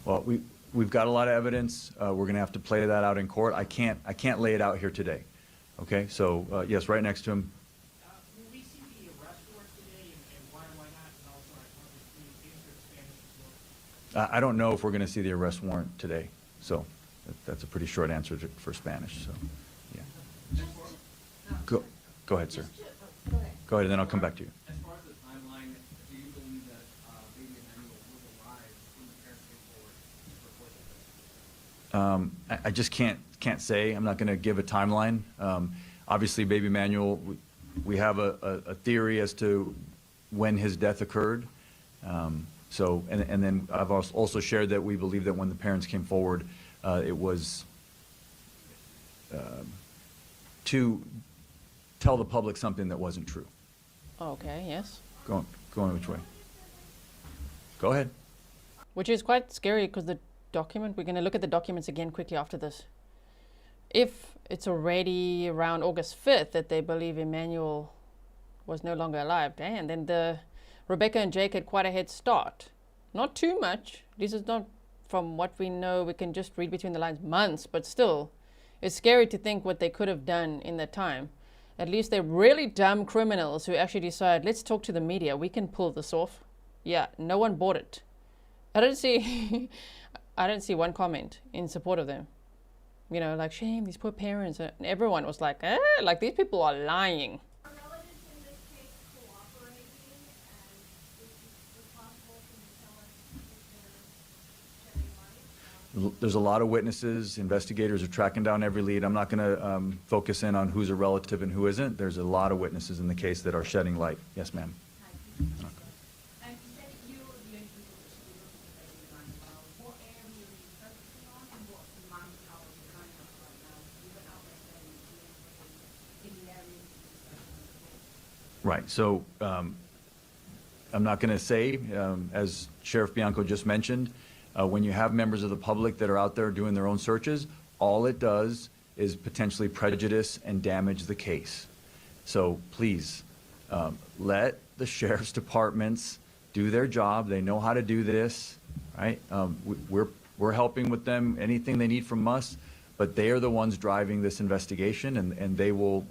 Well, we've got a lot of evidence. We're going to have to play that out in court. I can't lay it out here today. Okay, so yes, right next to him.
Will we see the arrest warrant today, and why or why not? And also, I want to communicate to Spanish as well.
I don't know if we're going to see the arrest warrant today. So that's a pretty short answer for Spanish. So yeah. Go ahead, sir. Go ahead, and then I'll come back to you.
As far as the timeline, do you believe that baby Emmanuel will arrive when the parents came forward to report the
I just can't say. I'm not going to give a timeline. Obviously, baby Emmanuel, we have a theory as to when his death occurred. So, and then I've also shared that we believe that when the parents came forward, it was to tell the public something that wasn't true.
Okay, yes.
Going which way? Go ahead.
Which is quite scary because the document, we're going to look at the documents again quickly after this. If it's already around August 5th that they believe Emmanuel was no longer alive, and then the Rebecca and Jake had quite a head start. Not too much. This is not, from what we know, we can just read between the lines, months, but still, it's scary to think what they could have done in that time. At least they're really dumb criminals who actually decide, let's talk to the media, we can pull this off. Yeah, no one bought it. I don't see I don't see one comment in support of them. You know, like, shame, these poor parents. And everyone was like, like these people are lying.
Are relatives in this case cooperating, and is it possible, can you tell us if they're shedding light?
There's a lot of witnesses. Investigators are tracking down every lead. I'm not going to focus in on who's a relative and who isn't. There's a lot of witnesses in the case that are shedding light. Yes, ma'am.
And you said you were the individual that should be looking at the Emmanuel. What area are you focusing on, and what's the manpower behind that right now? You went out there saying in the area that you're searching for.
Right. So I'm not going to say, as Sheriff Bianco just mentioned, when you have members of the public that are out there doing their own searches, all it does is potentially prejudice and damage the case. So please, let the sheriff's departments do their job. They know how to do this, right? We're helping with them, anything they need from us, but they are the ones driving this investigation, and they will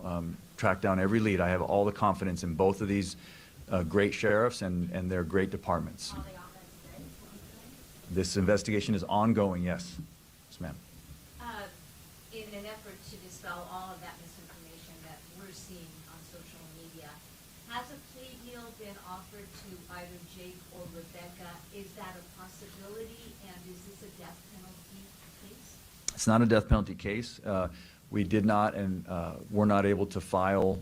track down every lead. I have all the confidence in both of these great sheriffs and their great departments.
Are they out there today? Is what you're saying?
This investigation is ongoing, yes. Yes, ma'am.
In an effort to dispel all of that misinformation that we're seeing on social media, has a plea deal been offered to either Jake or Rebecca? Is that a possibility, and is this a death penalty case?
It's not a death penalty case. We did not and were not able to file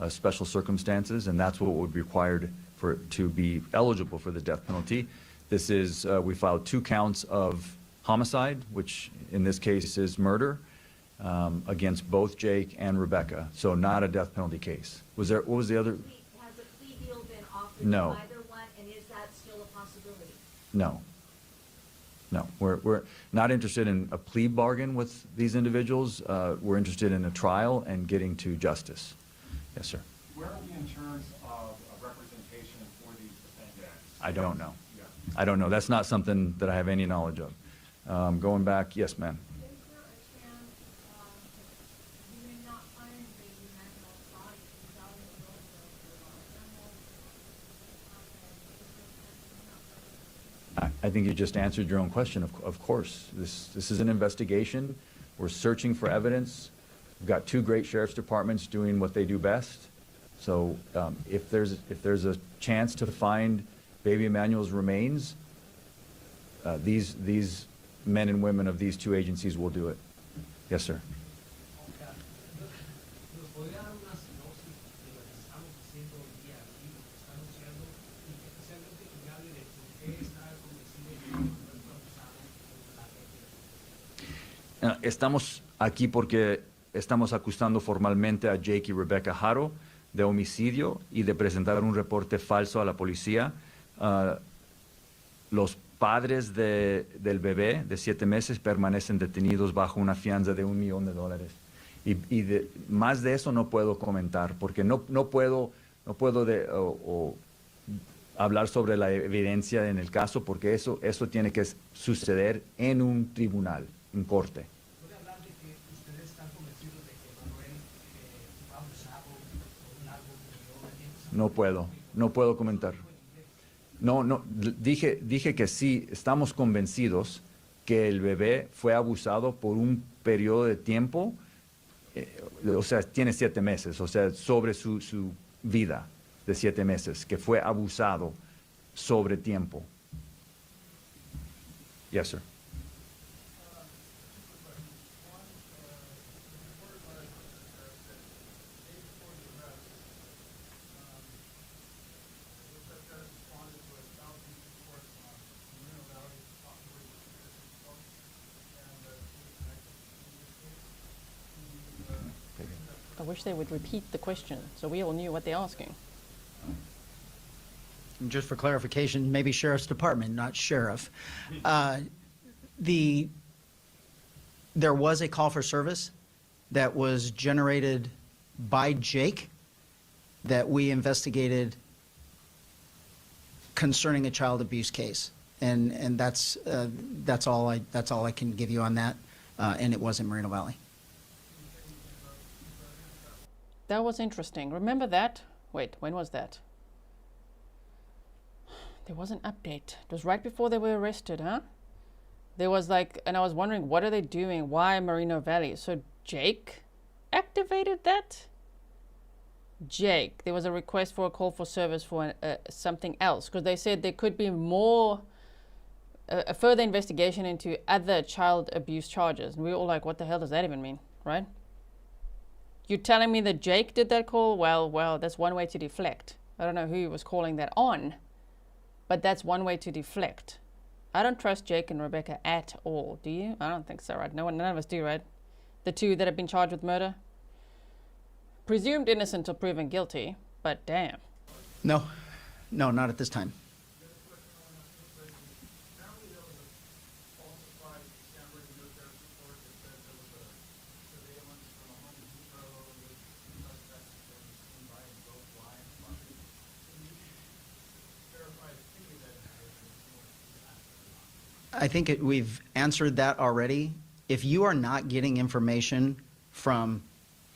special circumstances, and that's what would be required for to be eligible for the death penalty. This is, we filed 2 counts of homicide, which in this case is murder, against both Jake and Rebecca. So not a death penalty case. Was there, what was the other?
Has a plea deal been offered
No.
to either one, and is that still a possibility?
No. No, we're not interested in a plea bargain with these individuals. We're interested in a trial and getting to justice. Yes, sir.
Where are we in terms of representation for these defendants?
I don't know.
Yeah.
I don't know. That's not something that I have any knowledge of. Going back, yes, ma'am.
Is there a chance, you may not find baby Emmanuel's body without a
I think you just answered your own question. Of course, this is an investigation. We're searching for evidence. We've got 2 great sheriff's departments doing what they do best. So if there's a chance to find baby Emmanuel's remains, these men and women of these 2 agencies will do it. Yes, sir.
¿Nos podría dar una sinopsis de lo que estamos haciendo hoy día aquí, lo que están haciendo, y que especialmente que me hable de por qué está convencido de que no fue abusado por la gente?
Estamos aquí porque estamos acusando formalmente a Jake y Rebecca Haro de homicidio y de presentar un reporte falso a la policía. Los padres del bebé de 7 meses permanecen detenidos bajo una fianza de $1 millón. Y más de eso no puedo comentar, porque no puedo hablar sobre la evidencia en el caso, porque eso tiene que suceder en un tribunal, en corte.
¿Puede hablar de que ustedes están convencidos de que Manuel fue abusado por un largo periodo de tiempo?
No puedo comentar. No, dije que sí, estamos convencidos que el bebé fue abusado por un periodo de tiempo, o sea, tiene 7 meses, o sea, sobre su vida de 7 meses, que fue abusado sobre tiempo. Yes, sir.
I wish they would repeat the question so we all knew what they're asking.
And just for clarification, maybe Sheriff's Department, not Sheriff. There was a call for service that was generated by Jake that we investigated concerning a child abuse case. And that's all I can give you on that. And it was in Moreno Valley.
That was interesting. Remember that? Wait, when was that? There was an update. It was right before they were arrested, huh? There was like, and I was wondering, what are they doing? Why Moreno Valley? So Jake activated that? Jake, there was a request for a call for service for something else, because they said there could be more, a further investigation into other child abuse charges. And we were all like, what the hell does that even mean, right? You're telling me that Jake did that call? Well, that's one way to deflect. I don't know who he was calling that on, but that's one way to deflect. I don't trust Jake and Rebecca at all. Do you? I don't think so, right? None of us do, right? The two that have been charged with murder? Presumed innocent or proven guilty, but damn.
No, not at this time. I think we've answered that already. If you are not getting information from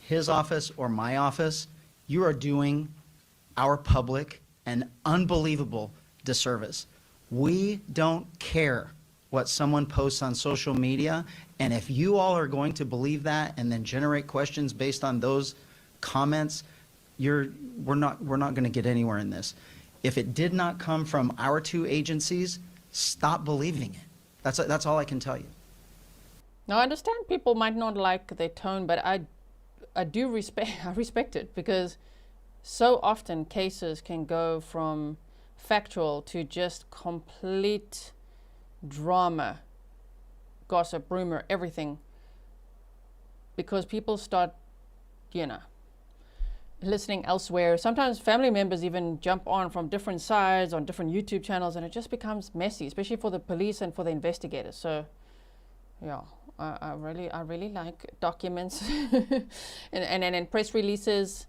his office or my office, you are doing our public an unbelievable disservice. We don't care what someone posts on social media, and if you all are going to believe that and then generate questions based on those comments, we're not going to get anywhere in this. If it did not come from our two agencies, stop believing it. That's all I can tell you.
Now, I understand people might not like their tone, but I do respect it, because so often cases can go from factual to just complete drama, gossip, rumor, everything, because people start, listening elsewhere. Sometimes family members even jump on from different sides on different YouTube channels, and it just becomes messy, especially for the police and for the investigators. So, yeah, I really like documents and press releases,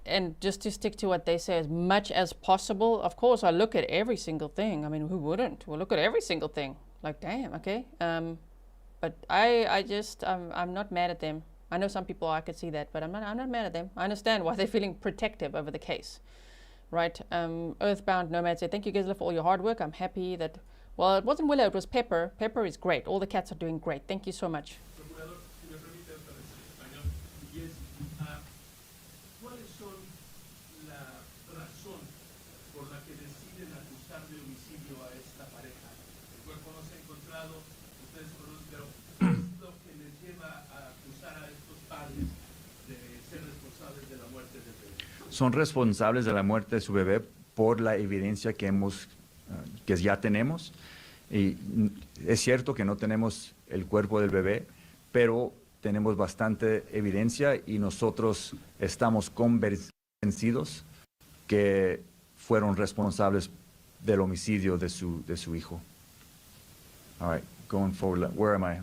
and just to stick to what they say as much as possible. Of course, I look at every single thing. I mean, who wouldn't? We'll look at every single thing. Like, damn, okay. But I'm not mad at them. I know some people, I could see that, but I'm not mad at them. I understand why they're feeling protective over the case, right? Earthbound Nomad said, thank you, Grizzly, for all your hard work. I'm happy that, well, it wasn't Willow, it was Pepper. Pepper is great. All the cats are doing great. Thank you so much.
Procurador, si me permite para decir español, y es, ¿cuáles son la razón por la que deciden acusar de homicidio a esta pareja? El cuerpo no se ha encontrado, ustedes conocen, pero ¿qué es lo que les lleva a acusar a estos padres de ser responsables de la muerte del bebé?
Son responsables de la muerte de su bebé por la evidencia que ya tenemos. Y es cierto que no tenemos el cuerpo del bebé, pero tenemos bastante evidencia y nosotros estamos convencidos que fueron responsables del homicidio de su hijo. All right, going forward, where am I?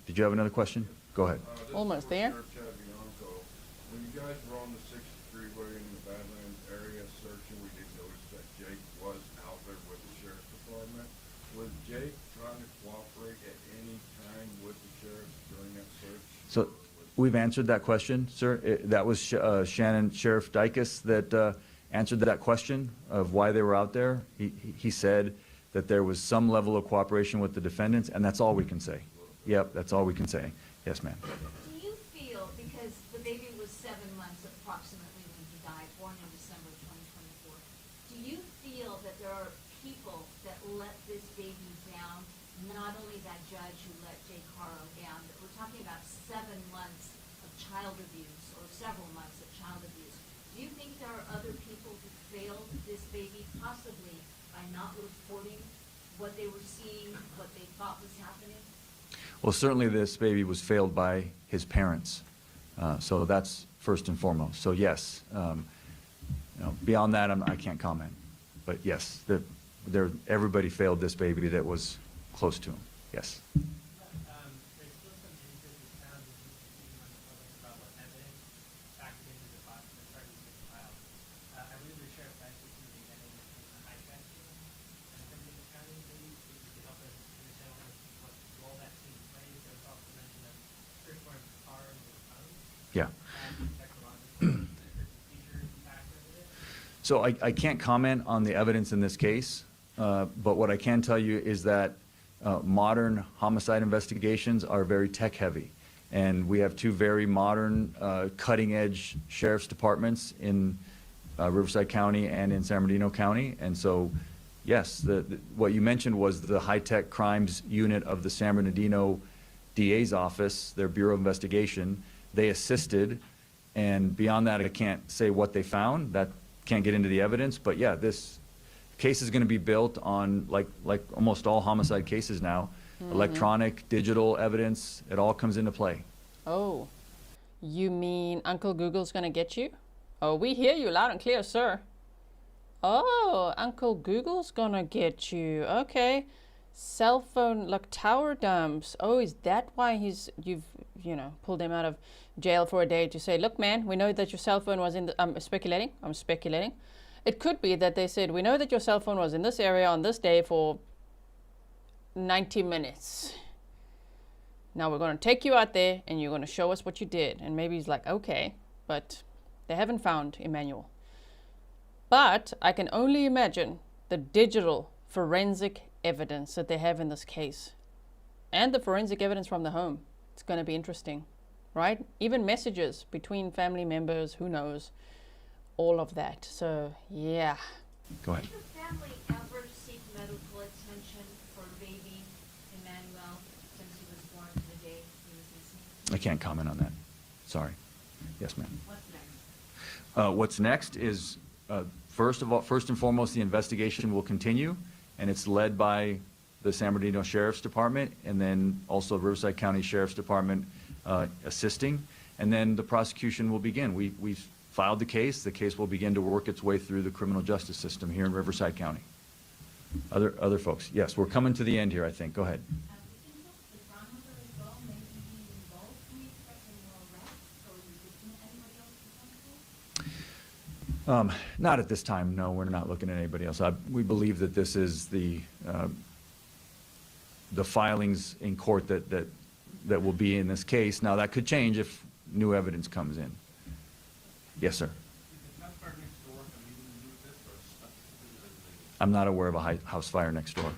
Did you have another question? Go ahead.
Almost there.
When you guys were on the 6th Freeway in the Badlands area searching, we did notice that Jake was out there with the Sheriff's Department. Was Jake trying to cooperate at any time with the sheriff during that search?
So we've answered that question, sir. That was Sheriff Dicus that answered that question of why they were out there. He said that there was some level of cooperation with the defendants, and that's all we can say. Yep, that's all we can say. Yes, ma'am.
Do you feel, because the baby was 7 months approximately when he died, born in December of 2024, do you feel that there are people that let this baby down, not only that judge who let Jake Haro down, but we're talking about 7 months of child abuse, or several months of child abuse. Do you think there are other people who failed this baby, possibly by not reporting what they were seeing, what they thought was happening?
Well, certainly this baby was failed by his parents. So that's first and foremost. So yes, beyond that, I can't comment. But yes, everybody failed this baby that was close to him. Yes. Yeah. So I can't comment on the evidence in this case, but what I can tell you is that modern homicide investigations are very tech-heavy. And we have two very modern, cutting-edge sheriff's departments in Riverside County and in San Bernardino County. And so, yes, what you mentioned was the high-tech crimes unit of the San Bernardino DA's office, their Bureau of Investigation. They assisted, and beyond that, I can't say what they found. That can't get into the evidence, but yeah, this case is going to be built on, like almost all homicide cases now, electronic, digital evidence. It all comes into play.
Oh, you mean Uncle Google's gonna get you? Oh, we hear you loud and clear, sir. Oh, Uncle Google's gonna get you. Okay. Cell phone, like tower dumps. Oh, is that why you've pulled him out of jail for a day to say, look, man, we know that your cell phone was in the, I'm speculating. It could be that they said, we know that your cell phone was in this area on this day for 90 minutes. Now we're going to take you out there and you're going to show us what you did. And maybe he's like, okay, but they haven't found Emmanuel. But I can only imagine the digital forensic evidence that they have in this case and the forensic evidence from the home. It's going to be interesting, right? Even messages between family members, who knows, all of that. So, yeah.
Go ahead.
Did the family ever seek medical attention for baby Emmanuel since he was born to the day he was missing?
I can't comment on that. Sorry. Yes, ma'am.
What's next?
What's next is, first and foremost, the investigation will continue, and it's led by the San Bernardino Sheriff's Department, and then also Riverside County Sheriff's Department assisting, and then the prosecution will begin. We've filed the case. The case will begin to work its way through the criminal justice system here in Riverside County. Other folks? Yes, we're coming to the end here, I think. Go ahead. Not at this time, no, we're not looking at anybody else. We believe that this is the filings in court that will be in this case. Now, that could change if new evidence comes in. Yes, sir. I'm not aware of a house fire next door.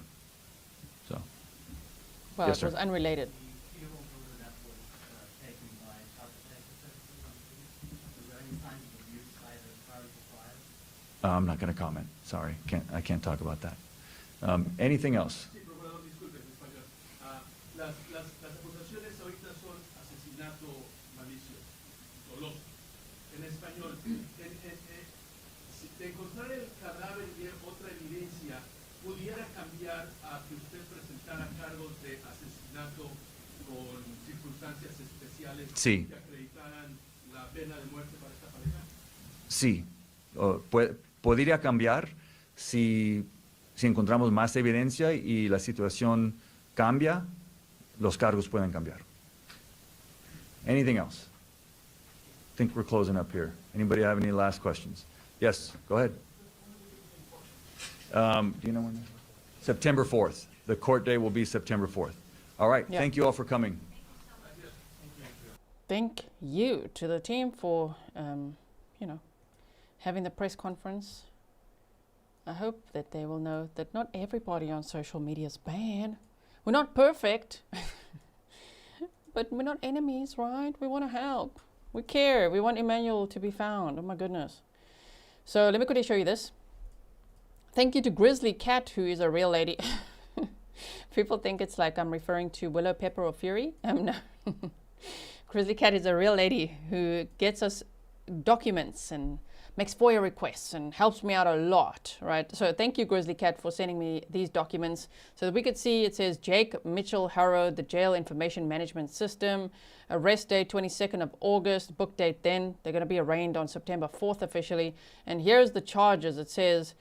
So,
Well,
yes,
it was
sir.
unrelated.
I'm not going to comment. Sorry, I can't talk about that. Anything else?
Sí, procurador, disculpe, en español. Las acusaciones ahorita son asesinato malicioso, doloso. En español, si de encontrar el cadáver y ver otra evidencia, ¿pudiera cambiar a que usted presentara cargos de asesinato con circunstancias especiales
Sí.
que acreditaran la pena de muerte para esta pareja?
Sí. Podría cambiar si encontramos más evidencia y la situación cambia, los cargos pueden cambiar. Anything else? I think we're closing up here. Anybody have any last questions? Yes, go ahead. Do you know when? September 4th. The court day will be September 4th. All right.
Yeah.
Thank you all for coming.
Thank you to the team for, having the press conference. I hope that they will know that not everybody on social media is bad. We're not perfect, but we're not enemies, right? We want to help. We care. We want Emmanuel to be found. Oh my goodness. So let me quickly show you this. Thank you to Grizzly Cat, who is a real lady. People think it's like I'm referring to Willow, Pepper, or Fury. No. Grizzly Cat is a real lady who gets us documents and makes FOIA requests and helps me out a lot, right? So thank you, Grizzly Cat, for sending me these documents so that we could see. It says Jake Mitchell Haro, the Jail Information Management System, arrest date 22nd of August, book date then. They're going to be arraigned on September 4th officially. And here's the charges. It says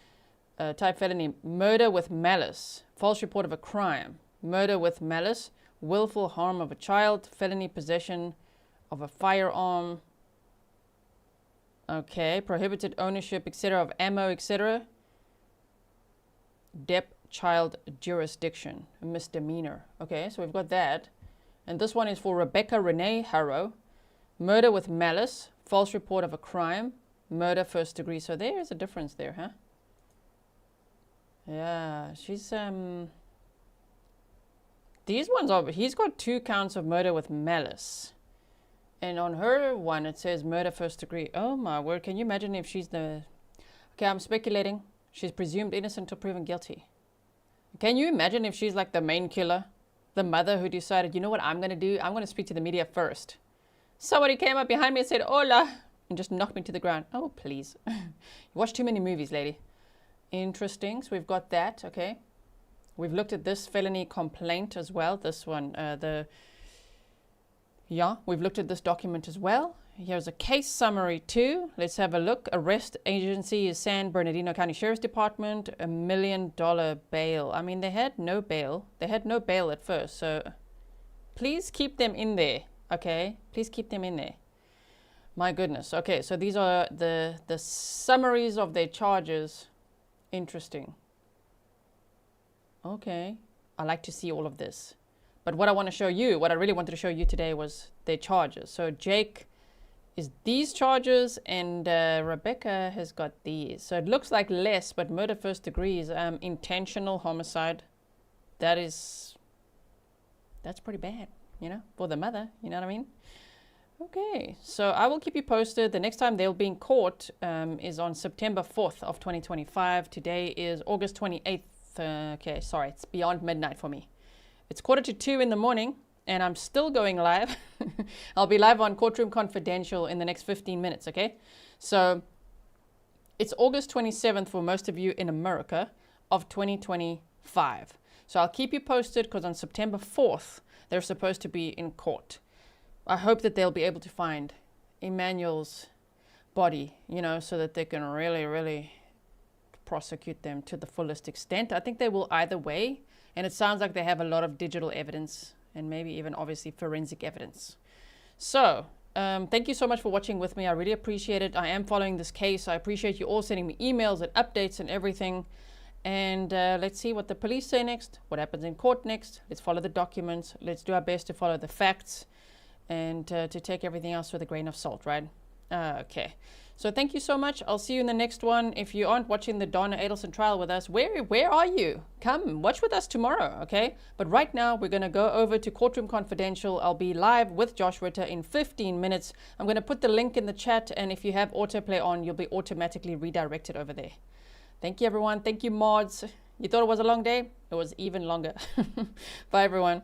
type felony, murder with malice, false report of a crime, murder with malice, willful harm of a child, felony possession of a firearm, okay, prohibited ownership, etc., of ammo, etc., dep child jurisdiction, a misdemeanor. Okay, so we've got that. And this one is for Rebecca Renee Haro, Murder with malice, false report of a crime, murder first degree. So there is a difference there, huh? Yeah, she's these ones are, he's got 2 counts of murder with malice. And on her one it says murder first degree. Oh my word, can you imagine if she's the, okay, I'm speculating, she's presumed innocent until proven guilty. Can you imagine if she's like the main killer, the mother who decided, you know what I'm going to do? I'm going to speak to the media first. Somebody came up behind me and said, hola, and just knocked me to the ground. Oh, please. You watch too many movies, lady. Interesting. So we've got that. Okay. We've looked at this felony complaint as well. This one, we've looked at this document as well. Here's a case summary too. Let's have a look. Arrest agency is San Bernardino County Sheriff's Department. $1 million bail. I mean, they had no bail. They had no bail at first. So please keep them in there. Okay. Please keep them in there. My goodness. Okay. So these are the summaries of their charges. Interesting. Okay. I like to see all of this. But what I want to show you, what I really wanted to show you today was their charges. So Jake is these charges and Rebecca has got these. So it looks like less, but murder first degree is intentional homicide. That's pretty bad, you know, for the mother, you know what I mean? Okay, so I will keep you posted. The next time they'll be in court is on September 4th of 2025. Today is August 28th. Okay, sorry, it's beyond midnight for me. It's 1:45 in the morning and I'm still going live. I'll be live on Courtroom Confidential in the next 15 minutes, okay? So it's August 27th for most of you in America of 2025. So I'll keep you posted because on September 4th, they're supposed to be in court. I hope that they'll be able to find Emmanuel's body, you know, so that they can really, really prosecute them to the fullest extent. I think they will either way. And it sounds like they have a lot of digital evidence and maybe even obviously forensic evidence. So thank you so much for watching with me. I really appreciate it. I am following this case. I appreciate you all sending me emails and updates and everything. And let's see what the police say next, what happens in court next. Let's follow the documents. Let's do our best to follow the facts and to take everything else with a grain of salt, right? Okay. So thank you so much. I'll see you in the next one. If you aren't watching the Donna Adelson trial with us, where are you? Come watch with us tomorrow, okay? But right now we're going to go over to Courtroom Confidential. I'll be live with Josh Ritter in 15 minutes. I'm going to put the link in the chat, and if you have autoplay on, you'll be automatically redirected over there. Thank you, everyone. Thank you, mods. You thought it was a long day? It was even longer. Bye, everyone.